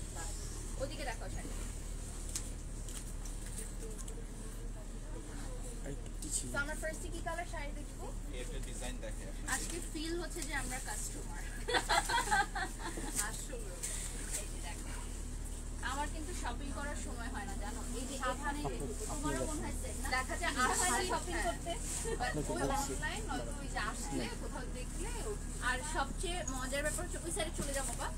Speaker 2: ওদিকে দেখো শাড়ি।
Speaker 1: তো আমরা ফার্স্টে কি কালার শাড়ি দেখবো?
Speaker 7: একটা ডিজাইন দেখে
Speaker 2: আজকে ফিল হচ্ছে যে আমরা কাস্টমার।
Speaker 1: আসলে
Speaker 2: এই যে দেখো, আমার কিন্তু শপিং করার সময় হয় না জানো। এই যে এখানে তোমারও মনে হয় সেট না,
Speaker 1: দেখা যায়
Speaker 2: শপিং করতে।
Speaker 1: বাট ওই অনলাইন নয়তো ওই যে আসলে কোথাও দেখলে
Speaker 2: আর সবচেয়ে মজার ব্যাপার হচ্ছে ওই সাইডে চলে যাবো বা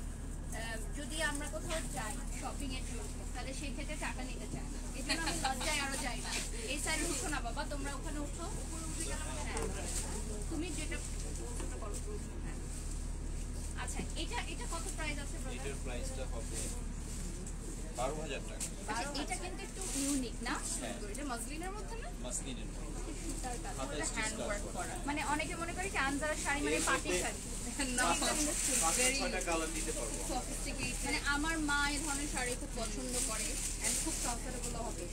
Speaker 2: যদি আমরা কোথাও যাই শপিং এর জন্য, তাহলে সেই ক্ষেত্রে টাকা নিতে চাই না। এই জন্য আমি লজ্জায় আরো যাই না। এই সাইডে উঠো না বাবা, তোমরা ওখানে উঠো। হ্যাঁ, তুমি যেটা ওটা করো। হ্যাঁ। আচ্ছা এটা এটা কত প্রাইস আছে brother?
Speaker 7: এটার প্রাইসটা হবে 12,000 টাকা
Speaker 2: আচ্ছা এটা কিন্তু একটু ইউনিক না?
Speaker 7: হ্যাঁ
Speaker 1: এটা মসলিনের মধ্যে না?
Speaker 7: মাসলিনের
Speaker 2: সুতার কাজ।
Speaker 7: হাতে স্টিচ কাজ করা
Speaker 2: মানে অনেকে মনে করে কি আনজারা শাড়ি মানে পাটি শাড়ি।
Speaker 1: না,
Speaker 7: 5-6টা কালার দিতে পারবো।
Speaker 2: মানে আমার মা এই ধরনের শাড়ি খুব পছন্দ করে
Speaker 1: and খুব কমফোর্টেবল হবে।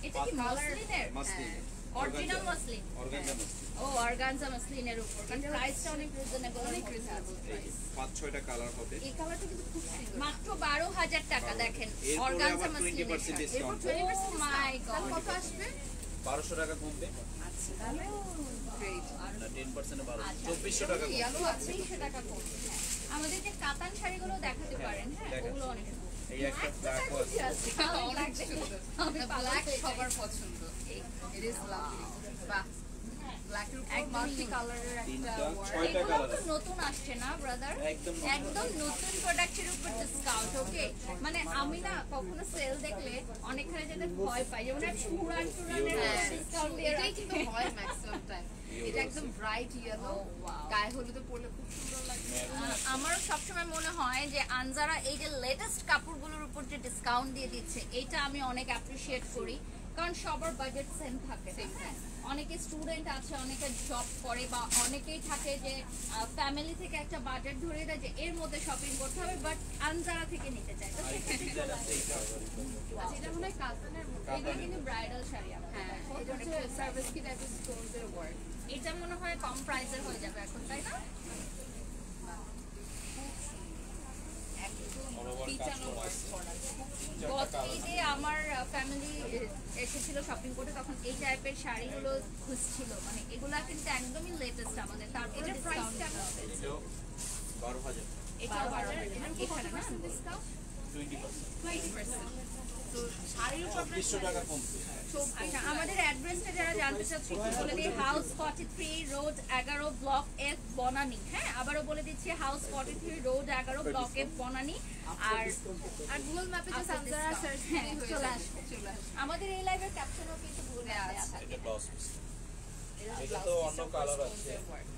Speaker 2: এটা কি মসলিনের?
Speaker 7: মাসলিনের
Speaker 2: অরিজিনাল মসলিন।
Speaker 7: অর্গানজা মাসলিন
Speaker 2: ও অর্গানজা মসলিনের উপর, কারণ প্রাইসটা অনেক রিজনেবল।
Speaker 1: অনেক রিজনেবল প্রাইস।
Speaker 7: 5-6টা কালার হবে।
Speaker 1: এই কালারটা কিন্তু খুব সুন্দর।
Speaker 2: মাত্র 12,000 টাকা দেখেন
Speaker 7: এরপরে
Speaker 2: অর্গানজা
Speaker 7: আবার
Speaker 2: মসলিনের
Speaker 7: 20%
Speaker 2: শাড়ি।
Speaker 7: ডিসকাউন্ট
Speaker 2: ও মাই
Speaker 1: তাহলে
Speaker 2: গড,
Speaker 1: কত আসবে?
Speaker 7: 1200 টাকা কমবে
Speaker 1: আচ্ছা তাহলে গ্রেট।
Speaker 7: না 10% 1200
Speaker 2: আচ্ছা।
Speaker 7: 2400 টাকা কমবে।
Speaker 1: ইয়েলো আছে।
Speaker 2: 300 টাকা কমবে। হ্যাঁ। আমাদের যে কাতান শাড়িগুলো দেখাতে পারেন, হ্যাঁ
Speaker 7: দেখাচ্ছি।
Speaker 2: ওগুলো অনেক সুন্দর।
Speaker 7: এই একটা ব্ল্যাকও আছে
Speaker 1: অনেক সুন্দর। ব্ল্যাক সবার পছন্দ। It is lovely. বাহ। ব্ল্যাকের উপর
Speaker 2: একদমই
Speaker 1: মাল্টি কালারের একটা
Speaker 7: তিনটা
Speaker 1: work।
Speaker 7: 6টা
Speaker 2: এগুলো
Speaker 7: কালার
Speaker 2: তো
Speaker 7: আছে
Speaker 2: নতুন আসছে না ব্রাদার?
Speaker 7: একদম
Speaker 2: একদম নতুন প্রোডাক্টের উপর ডিসকাউন্ট। ওকে মানে আমি না কখনো সেল দেখলে অনেকখানে যেতে ভয় পাই, যেমন এক পুরান
Speaker 1: হ্যাঁ,
Speaker 2: ডিসকাউন্ট দিয়ে
Speaker 1: এটাই
Speaker 2: রাখে।
Speaker 1: কিন্তু হয় ম্যাক্সিমাম টাইম। এটা একদম ব্রাইট ইয়েলো, গায়ে হলুদে পরলে খুব সুন্দর লাগে।
Speaker 2: আমারও সবসময় মনে হয় যে আনজারা এই যে লেটেস্ট কাপড়গুলোর উপর যে ডিসকাউন্ট দিয়ে দিচ্ছে, এটা আমি অনেক অ্যাপ্রিসিয়েট করি, কারণ সবার বাজেট সেম থাকে। অনেকে স্টুডেন্ট আছে, অনেকে জব করে, বা অনেকেই থাকে যে ফ্যামিলি থেকে একটা বাজেট ধরে দেয় যে এর মধ্যে শপিং করতে হবে, বাট আনজারা থেকে নিতে চায়, তো সেক্ষেত্রে চলে আসে।
Speaker 1: আচ্ছা, এটা মনে হয় কাতানের মধ্যে।
Speaker 2: এগুলো কিন্তু ব্রাইডাল শাড়ি আমাদের।
Speaker 1: হ্যাঁ, এটা হচ্ছে সার্ভিস কি টাইপের স্টোনসের ওয়ার্ক।
Speaker 2: এটা মনে হয় কম প্রাইসের হয়ে যাবে এখন, তাই না? গত ঈদে আমার ফ্যামিলি এসেছিল শপিং করতে, তখন এই টাইপের শাড়িগুলো খুঁজছিল, মানে এগুলা কিন্তু একদমই লেটেস্ট আমাদের। তারপরে
Speaker 1: এটার প্রাইস কেমন?
Speaker 7: এটাও 12,000
Speaker 2: এটা
Speaker 1: এখানে না ডিসকাউন্ট
Speaker 7: 20%।
Speaker 1: 20%। তো শাড়ির উপর আপনার
Speaker 7: 200 টাকা কমছে।
Speaker 2: আচ্ছা, আমাদের অ্যাড্রেসটা যারা জানতে চাচ্ছে একটু বলে দিই, house 43 road 11 block F Banani. হ্যাঁ, আবারও বলে দিচ্ছি, house 43 road 11 block F Banani. আর
Speaker 1: গুগল ম্যাপে জাস্ট আনজারা সার্চ
Speaker 2: হ্যাঁ,
Speaker 1: করলেই
Speaker 2: চলে
Speaker 1: চলে
Speaker 2: আসবে।
Speaker 1: আসবে।
Speaker 2: আমাদের এই লাইভের ক্যাপশনও কিন্তু গুগল ম্যাপে আছে।
Speaker 7: এটা ব্লাউজ পিস। এটা তো অন্য কালার আছে,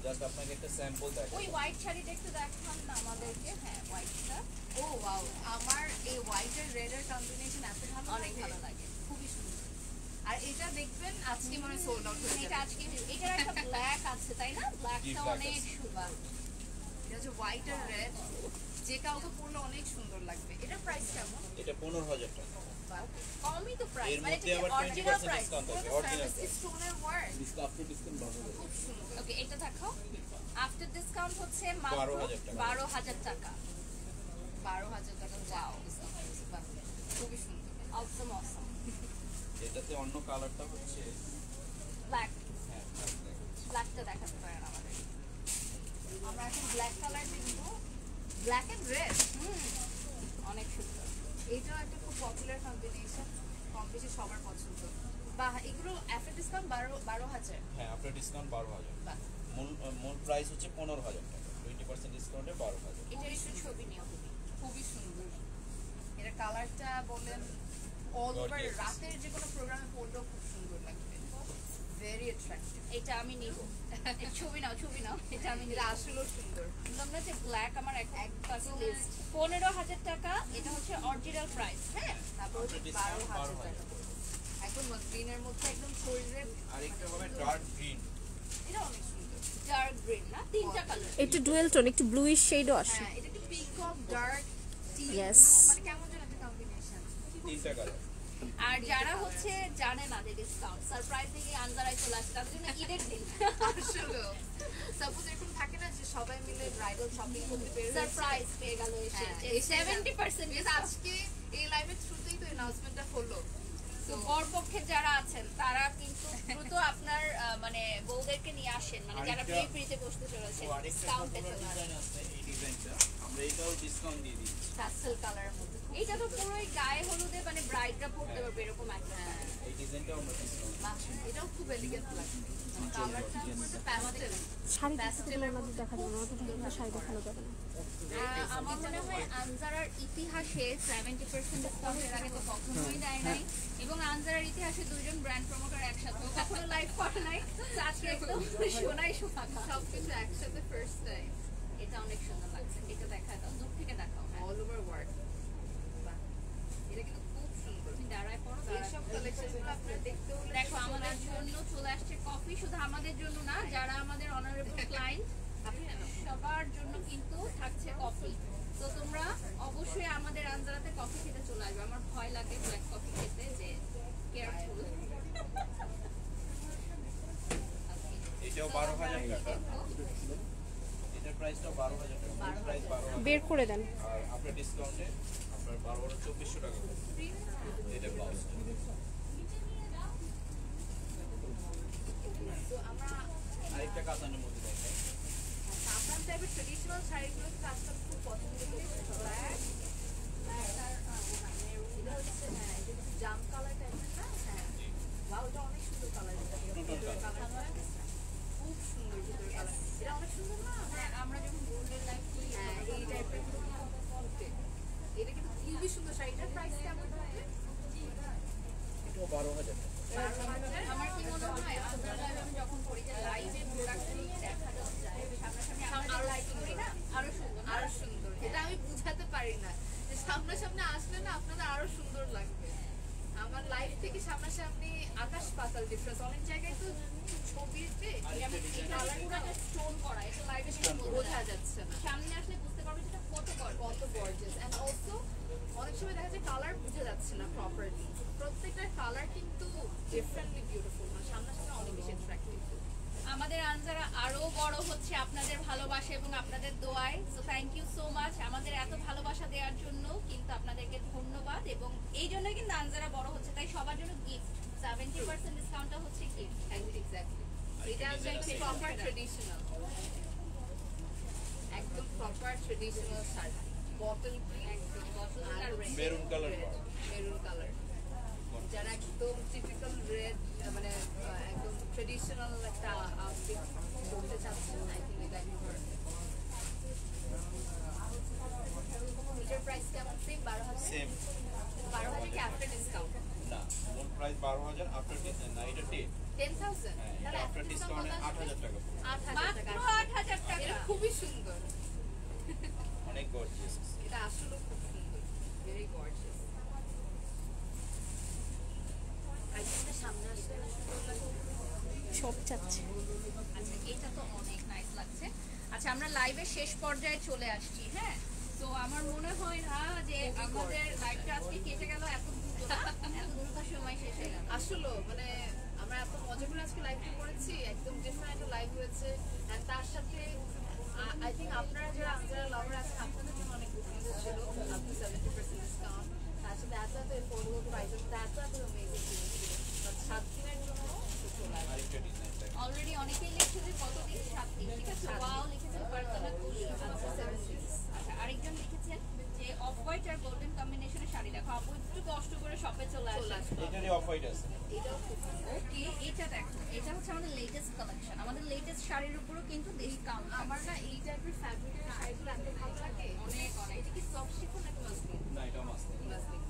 Speaker 7: জাস্ট আপনাকে একটা স্যাম্পল দেখাই।
Speaker 2: ওই হোয়াইট শাড়িটা একটু দেখান না আমাদেরকে। হ্যাঁ, হোয়াইটটা
Speaker 1: ও ওয়াও, আমার এই হোয়াইট আর রেড এর কম্বিনেশন এত ভালো
Speaker 2: অনেক ভালো লাগে।
Speaker 1: খুবই সুন্দর। আর এটা দেখবেন আজকে মনে সোল্ড আউট হয়ে
Speaker 2: এটা
Speaker 1: যাবে।
Speaker 2: আজকে এটার একটা ব্ল্যাক আছে, তাই না? ব্ল্যাকটা
Speaker 7: black
Speaker 2: অনেক
Speaker 7: আছে।
Speaker 2: সুন্দর।
Speaker 1: এটা হচ্ছে হোয়াইট আর রেড, যে কাউকে পরলে অনেক সুন্দর লাগবে। এটার প্রাইস কেমন?
Speaker 7: এটা 15,000 টাকা।
Speaker 2: কমই তো প্রাইস,
Speaker 7: এর
Speaker 2: মানে
Speaker 7: মধ্যে
Speaker 2: এটা
Speaker 7: আবার
Speaker 2: অরিজিনাল
Speaker 7: 20%
Speaker 2: প্রাইস।
Speaker 7: ডিসকাউন্ট আছে, অরিজিনাল প্রাইস।
Speaker 1: স্টোনের ওয়ার্ক
Speaker 7: আফটার ডিসকাউন্ট 12,000।
Speaker 1: খুব সুন্দর।
Speaker 2: ওকে, এটা দেখাও। আফটার ডিসকাউন্ট হচ্ছে
Speaker 7: 12,000 টাকা।
Speaker 2: 12,000 টাকা।
Speaker 1: 12,000 টাকা ওয়াও, খুবই সুন্দর।
Speaker 2: অসম অসম।
Speaker 7: এটাতে অন্য কালারটা হচ্ছে
Speaker 2: ব্ল্যাক,
Speaker 7: হ্যাঁ,
Speaker 2: ব্ল্যাকটা দেখাতে পারেন আমাদের।
Speaker 1: আমরা এখন ব্ল্যাক কালার কিনবো, ব্ল্যাক এন্ড রেড।
Speaker 2: অনেক সুন্দর।
Speaker 1: এটাও একটা খুব পপুলার কম্বিনেশন, কম বেশি সবার পছন্দ। বা এগুলো আফটার ডিসকাউন্ট 12,000।
Speaker 7: হ্যাঁ, আফটার ডিসকাউন্ট 12,000।
Speaker 1: বাহ,
Speaker 7: মূল প্রাইস হচ্ছে 15,000 টাকা, 20% ডিসকাউন্টে 12,000।
Speaker 2: এটার একটু ছবি নিও।
Speaker 1: খুবই সুন্দর। এটা কালারটা বলেন অল ওভার
Speaker 7: Gorgeous.
Speaker 1: রাতের যে কোনো প্রোগ্রামে পরলেও খুব সুন্দর লাগবে। Very attractive.
Speaker 2: এটা আমি নিব। ছবি নাও, ছবি নাও। এটা আমি নিব।
Speaker 1: এটা আসলেও সুন্দর।
Speaker 2: তোমরা যে ব্ল্যাক আমার একদম লিস্ট 15,000 টাকা। এটা হচ্ছে অরিজিনাল প্রাইস। হ্যাঁ,
Speaker 1: তারপর হচ্ছে
Speaker 7: After discount
Speaker 1: 12,000 টাকা। একদম গ্রিনের মধ্যে একদম শরীরে,
Speaker 7: আর একটা হবে ডার্ক গ্রিন।
Speaker 1: এটা অনেক সুন্দর।
Speaker 2: ডার্ক গ্রিন না, তিনটা কালার।
Speaker 6: একটু ডুয়েল টোন, একটু ব্লুইশ শেডও আসে।
Speaker 1: হ্যাঁ, এটা একটু পিকক ডার্ক টি,
Speaker 6: Yes.
Speaker 1: মানে কেমন যেন একটা কম্বিনেশন।
Speaker 7: 3টা কালার।
Speaker 2: আর যারা হচ্ছে জানে না যে ডিসকাউন্ট সারপ্রাইজিংলি আনজারায় চলে আসে, তাদের জন্য ঈদের দিন
Speaker 1: আসলেও সাপোজ এরকম থাকে না যে সবাই মিলে ব্রাইডাল শপিং করতে বের হয়েছে।
Speaker 2: সারপ্রাইজ পেয়ে গেল এসে
Speaker 1: হ্যাঁ,
Speaker 2: যে
Speaker 1: এসে
Speaker 2: 70%
Speaker 1: Yes, আজকে এই লাইভের থ্রুতেই তো অ্যানাউন্সমেন্টটা হলো।
Speaker 2: তো বরপক্ষে যারা আছেন তারা কিন্তু দ্রুত আপনার মানে বউদেরকে নিয়ে আসেন, মানে যারা
Speaker 7: আরেকটা-
Speaker 2: ফ্রিতে বসতে চলেছে
Speaker 7: তো আরেকটা
Speaker 2: ডিসকাউন্টে
Speaker 7: popular
Speaker 2: চলে আসে।
Speaker 7: design আছে এই ডিজাইনটা, আমরা এটাও ডিসকাউন্ট দিয়ে দিচ্ছি।
Speaker 2: প্যাস্টেল কালারের মধ্যে এইটা তো পুরোই গায়ে হলুদে, মানে ব্রাইডরা পড়তে পারবে এরকম একটা।
Speaker 7: এই ডিজাইনটাও আমরা ডিসকাউন্ট
Speaker 1: এটাও খুব এলিগেন্ট লাগছে। কালারটা হচ্ছে প্যাস্টেল।
Speaker 6: শাড়ি দেখাতে ওনাদের দেখা যাবে না, ওনাদের দেখলে শাড়ি দেখানো যাবে না।
Speaker 2: আমার মনে হয় আনজারার ইতিহাসে 70% ডিসকাউন্ট এর আগে তো কখনোই দেয় নাই, এবং আনজারার ইতিহাসে দুইজন ব্র্যান্ড প্রমোটার একসাথে কখনো লাইভ করে নাই। তো আজকে একদম সোনাই সোহাগা,
Speaker 1: সবকিছু একসাথে ফার্স্ট টাইম।
Speaker 2: এটা অনেক সুন্দর লাগছে। এটা দেখা দাও, দূর থেকে দেখাও। হ্যাঁ,
Speaker 1: অল ওভার ওয়ার্ক। এটা কিন্তু খুব সুন্দর।
Speaker 2: তুমি দাঁড়ায় পড়ো।
Speaker 1: এইসব কালেকশনগুলো আপনারা দেখতে হলে
Speaker 2: দেখো, আমাদের জন্য চলে আসছে কফি, শুধু আমাদের জন্য না, যারা আমাদের অনারেবল ক্লায়েন্ট
Speaker 1: আপনি না
Speaker 2: সবার জন্য কিন্তু থাকছে কফি। তো তোমরা অবশ্যই আমাদের আনজারাতে কফি খেতে চলে আসবে। আমার ভয় লাগে ব্ল্যাক কফি খেতে, যে কেয়ারফুল।
Speaker 7: এটাও 12,000 টাকা। এটার প্রাইসটা 12,000 টাকা, মূল প্রাইস 12,000।
Speaker 6: বের করে দেন।
Speaker 7: আর আপনার ডিসকাউন্টে আপনার 2400 টাকা করে। এটা ব্লাউজ।
Speaker 1: তো আমরা
Speaker 7: আরেকটা কাতানের মধ্যে দেখাই।
Speaker 1: আপনার টাইপের ট্রেডিশনাল শাড়িগুলো কিন্তু আজকাল খুব পছন্দ করছে ব্ল্যাক। এটা হচ্ছে হ্যাঁ, এটা হচ্ছে জাম কালার টাইপের না? হ্যাঁ, ওয়াও, এটা অনেক সুন্দর কালার। খুব সুন্দর ভিতরের কালার। এটা অনেক সুন্দর না?
Speaker 2: হ্যাঁ, আমরা যখন গোল্ডেন লাইফ করি,
Speaker 1: হ্যাঁ, এই টাইপের এটা কিন্তু খুবই সুন্দর শাড়ি। এটার প্রাইস কেমন হবে?
Speaker 7: এটাও 12,000 টাকা।
Speaker 1: 12,000।
Speaker 2: আমার কি মনে হয় আনজারা লাইভ আমি যখন করি, যে লাইভে প্রোডাক্টগুলো দেখা যায় সামনাসামনি, আমরা লাইভ করি না, আরো সুন্দর
Speaker 1: আরো সুন্দর। এটা আমি বুঝাতে পারি না, যে সামনাসামনি আসলে না আপনাদের আরো সুন্দর লাগবে। আমার লাইফ থেকে সামনাসামনি আকাশ পাতাল ডিফারেন্স। অনেক জায়গায় তো
Speaker 2: অনেক সময় দেখা যায় কালার বোঝা যাচ্ছে না প্রপারলি, প্রত্যেকটা কালার কিন্তু ডিফারেন্টলি বিউটিফুল, মানে সামনাসামনি অনেক বেশি অ্যাট্রাক্টিভ। আমাদের আনজারা আরো বড় হচ্ছে আপনাদের ভালোবাসা এবং আপনাদের দোয়ায়। So thank you so much আমাদের এত ভালোবাসা দেওয়ার জন্য, কিন্তু আপনাদেরকে ধন্যবাদ। এবং এই জন্যই কিন্তু আনজারা বড় হচ্ছে, তাই সবার জন্য গিফট 70% ডিসকাউন্টটা হচ্ছে গিফট। এক্স্যাক্টলি, এটা হচ্ছে একদম প্রপার ট্রেডিশনাল, একদম proper traditional sari, bottle print, একদম বটল আর
Speaker 7: মেরুন কালার,
Speaker 2: মেরুন কালার, যারা একদম টিপিক্যাল রেড মানে একদম ট্রেডিশনাল একটা আউটফিট করতে চাচ্ছেন, আই থিঙ্ক এটা একবার। এটার প্রাইস কেমন? সেম 12,000।
Speaker 7: সেম
Speaker 2: 12,000 কি আফটার ডিসকাউন্ট?
Speaker 7: না, মূল প্রাইস 12,000, আফটার না এটা
Speaker 2: 10,000।
Speaker 7: হ্যাঁ, এটা আফটার ডিসকাউন্টে 8,000 টাকা।
Speaker 2: 8,000 টাকা, মাত্র 8,000 টাকা। এটা খুবই সুন্দর,
Speaker 7: অনেক গর্জিয়াস।
Speaker 2: এটা আসলে খুব সুন্দর, ভেরি গর্জিয়াস। আইটেমটা সামনে আসলে
Speaker 6: সব চাচ্ছে।
Speaker 2: আচ্ছা, এটা তো অনেক নাইস লাগছে। আচ্ছা, আমরা লাইভের শেষ পর্যায়ে চলে আসছি। হ্যাঁ, তো আমার মনে হয় না যে আমাদের লাইভটা আজকে কেটে গেল এত দ্রুত, এত দ্রুত সময় শেষ হয়ে গেল। আসলে মানে আমরা এত মজা করে আজকে লাইভটা করেছি, একদম ডিফারেন্ট লাইভ হয়েছে। আর তার সাথে আই থিঙ্ক আপনারা যারা লাভার আছেন আপনাদের জন্য অনেক গুড নিউজ ছিল, আপনি 70% ডিসকাউন্ট, তার সাথে এত এত এফোর্ডেবল প্রাইসে এত এত অ্যামেজিং জিনিস ছিল। 7 দিনের জন্য চলে আসবে।
Speaker 7: আরেকটা ডিজাইন দেখেন।
Speaker 2: অলরেডি অনেকেই লিখছে যে কতদিন, 7 দিন। ঠিক আছে, ওয়াও লিখেছেন পার্সোনা খুশি। আচ্ছা, 7 দিন। আচ্ছা, আরেকজন লিখেছেন যে অফ হোয়াইট আর গোল্ডেন কম্বিনেশনের শাড়ি দেখো, আপু একটু কষ্ট করে শপে চলে আসে।
Speaker 7: এটারই অফ হোয়াইট আছে।
Speaker 2: এটাও খুব সুন্দর। ওকে, এটা দেখো, এটা হচ্ছে আমাদের লেটেস্ট কালেকশন। আমাদের লেটেস্ট শাড়ির উপরও কিন্তু ডিসকাউন্ট। আমার না এই টাইপের ফ্যাব্রিকের শাড়িগুলো এত ভালো লাগে, অনেক অনেক। এটা কি সফট শিফন নাকি মাসলিন?
Speaker 7: না, এটা মাস্ট।
Speaker 2: মাসলিন।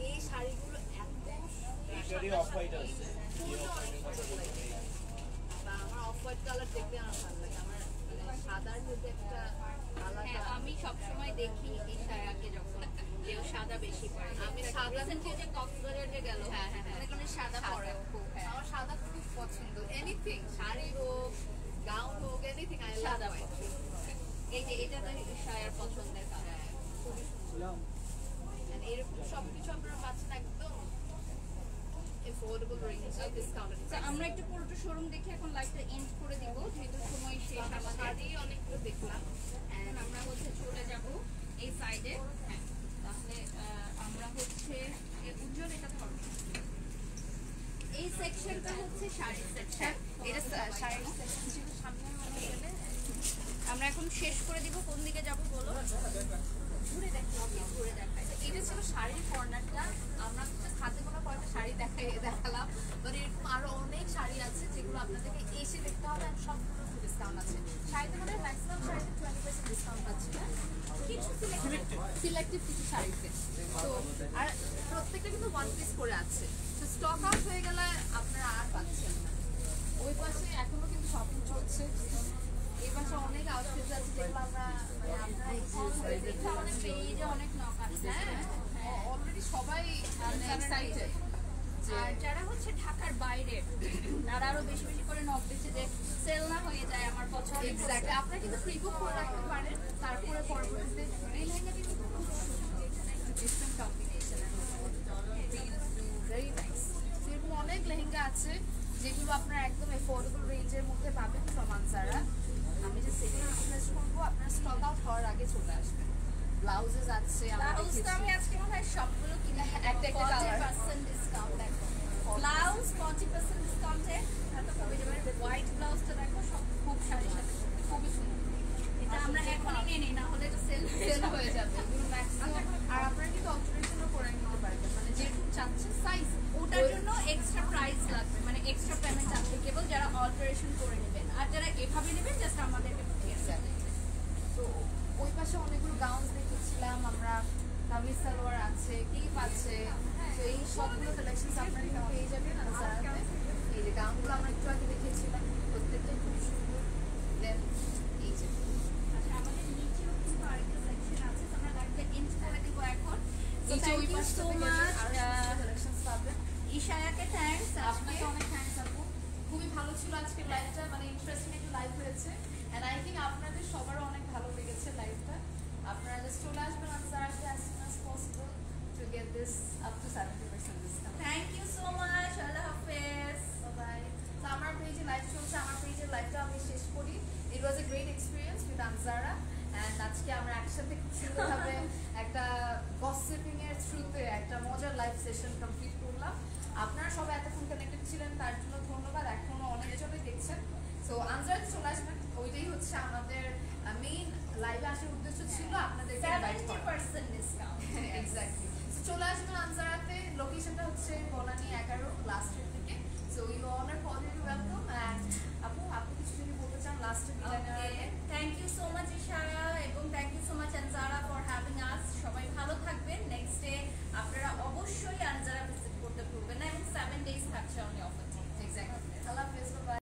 Speaker 2: এই শাড়িগুলো এত
Speaker 7: এটারই অফ হোয়াইট আছে।
Speaker 2: বা আমার অফ হোয়াইট কালার দেখতে আমার ভালো লাগে। আমার মানে সাদার মধ্যে একটা আলাদা, আমি সবসময় দেখি এই শাড়িকে যখন কেউ সাদা বেশি পরে। আমি সাদা থেকে যে কক্সবাজারে গেল, হ্যাঁ হ্যাঁ হ্যাঁ, অনেক সাদা পরে খুব। হ্যাঁ, আমার সাদা খুব পছন্দ। এনিথিং, শাড়ি হোক, গাউন হোক, এনিথিং আই লাভ হোয়াইট। এই যে এটা তো শায়ার পছন্দের কালার, খুবই সুন্দর। And এরকম সবকিছু আপনারা পাচ্ছেন একদম এফোর্ডেবল রেঞ্জে, ডিসকাউন্টেড। আমরা একটু পুরোটা শোরুম দেখে এখন লাইভটা এন্ড করে দিব, যেহেতু সময় শেষ। আমার শাড়ি অনেকগুলো দেখলাম, এন্ড আমরা হচ্ছে চলে যাব এই সাইডে। হ্যাঁ, তাহলে আমরা হচ্ছে উজ্জ্বল এটা ধরো, এই সেকশনটা হচ্ছে শাড়ির সেকশন। এটা শাড়ির সেকশন ছিল, সামনে মনে গেলে আমরা এখন শেষ করে দিব। কোন দিকে যাব বলো? ঘুরে দেখো, ঘুরে দেখাই। এটা ছিল শাড়ির কর্নারটা। আমরা হাতে কোনো কয়েকটা শাড়ি দেখালাম, বাট এরকম আরো অনেক শাড়ি আছে যেগুলো আপনাদেরকে এসে দেখতে হবে। আর সবগুলো ডিসকাউন্ট আছে। শাড়িতে মানে ম্যাক্সিমাম শাড়িতে 20% ডিসকাউন্ট পাচ্ছি না, কিছু সিলেক্টিভ কিছু শাড়িতে। তো আর প্রত্যেকটা কিন্তু 1 পিস করে আছে। তো স্টক আউট হয়ে গেলে আপনারা আর পাচ্ছেন না। ওই পাশে এখনো কিন্তু শপিং চলছে। এই পাশে অনেক আউটফিট আছে যেগুলো আমরা আপনারা আমাদের পেজে অনেক নক আছে। হ্যাঁ, অলরেডি সবাই এক্সাইটেড। আর যারা হচ্ছে ঢাকার বাইরে, তারা আরো বেশি বেশি করে নক দিচ্ছে যে সেল না হয়ে যায় আমার পছন্দ। এক্স্যাক্টলি, আপনারা কিন্তু প্রি বুক করে রাখতে পারেন, তারপরে পরবর্তীতে এই লেহেঙ্গাটি কিন্তু খুব সুন্দর, ডিফারেন্ট কম্বিনেশন, ভেরি নাইস। এরকম অনেক লেহেঙ্গা আছে যেগুলো আপনারা একদম এফোর্ডেবল রেঞ্জের মধ্যে পাবেন ফ্রম আনসারা। আমি যে সেকেন্ড রিকোয়েস্ট করবো, আপনারা স্টক আউট হওয়ার আগে চলে আসবেন। ব্লাউজেস আছে, আমি আজকে মনে হয় সবগুলো কিনে একটা একটা কালার 40% ডিসকাউন্ট। দেখো ব্লাউজ 40% ডিসকাউন্টে, এত কমে যাবে। হোয়াইট ব্লাউজটা দেখো, সব খুব শাড়ির সাথে খুবই সুন্দর। এটা আমরা এখনই নিয়ে নিই, না হলে এটা সেল হয়ে যাবে ম্যাক্সিমাম। আর আপনারা কিন্তু অল্টারেশনও করে নিতে পারবেন, মানে যেরকম চাচ্ছেন সাইজ, ওটার জন্য এক্সট্রা প্রাইস লাগবে, মানে এক্সট্রা পেমেন্ট আছে কেবল যারা অল্টারেশন করে নেবেন। আর যারা এভাবে নেবেন জাস্ট আমাদেরকে পাঠিয়ে দেবেন। তো ওই পাশে অনেকগুলো গাউন দেখেছিলাম আমরা, কামিজ সালোয়ার আছে, টিপ আছে। তো এই সবগুলো কালেকশন আপনারা কিন্তু পেয়ে যাবেন আনসারাতে। এই যে গাউনগুলো আমরা একটু আগে দেখেছিলাম, প্রত্যেকটাই খুব সুন্দর। দেন এই যে আমাদের নিচেও কিন্তু আরেকটা সেকশন আছে, তো আমরা লাইভটা এন্ড করে দিব এখন। তো thank you so much collections পাবেন। ইশায়াকে থ্যাঙ্কস, আপনাকে অনেক থ্যাঙ্কস আপু। খুবই ভালো ছিল আজকের লাইভটা, মানে ইন্টারেস্টিং একটা লাইভ হয়েছে। এন্ড আই থিঙ্ক আপনাদের সবারও অনেক ভালো লেগেছে লাইভটা। আপনারা জাস্ট চলে আসবেন আনসারাতে as soon as possible.
Speaker 1: to get this up to 70% discount.
Speaker 2: Thank you so much, আল্লাহ হাফেজ।
Speaker 1: Bye. তো আমার পেজে লাইভ চলছে, আমার পেজের লাইভটা আমি শেষ করি। It was a great experience with Anzara and আজকে আমরা একসাথে খুব সুন্দরভাবে একটা gossiping এর থ্রুতে একটা মজার লাইভ সেশন কমপ্লিট করলাম। আপনারা সবাই এতক্ষণ কানেক্টেড ছিলেন তার জন্য ধন্যবাদ। এখনো অনেক জনই দেখছেন। সো আনজারাতে চলে আসবেন, ওইটাই হচ্ছে আমাদের মেইন লাইভে আসার উদ্দেশ্য ছিল আপনাদেরকে ইনভাইট করা।
Speaker 2: 70% ডিসকাউন্ট।
Speaker 1: এক্স্যাক্টলি। সো চলে আসবেন আনজারাতে, লোকেশনটা হচ্ছে বনানী 11 লাস্টের দিকে। So you all are cordially welcome. And আপনি কিছু যদি বলতে চান লাস্টে বিদায় নেওয়ার আগে?
Speaker 2: Thank you so much Ishara এবং thank you so much Anjara for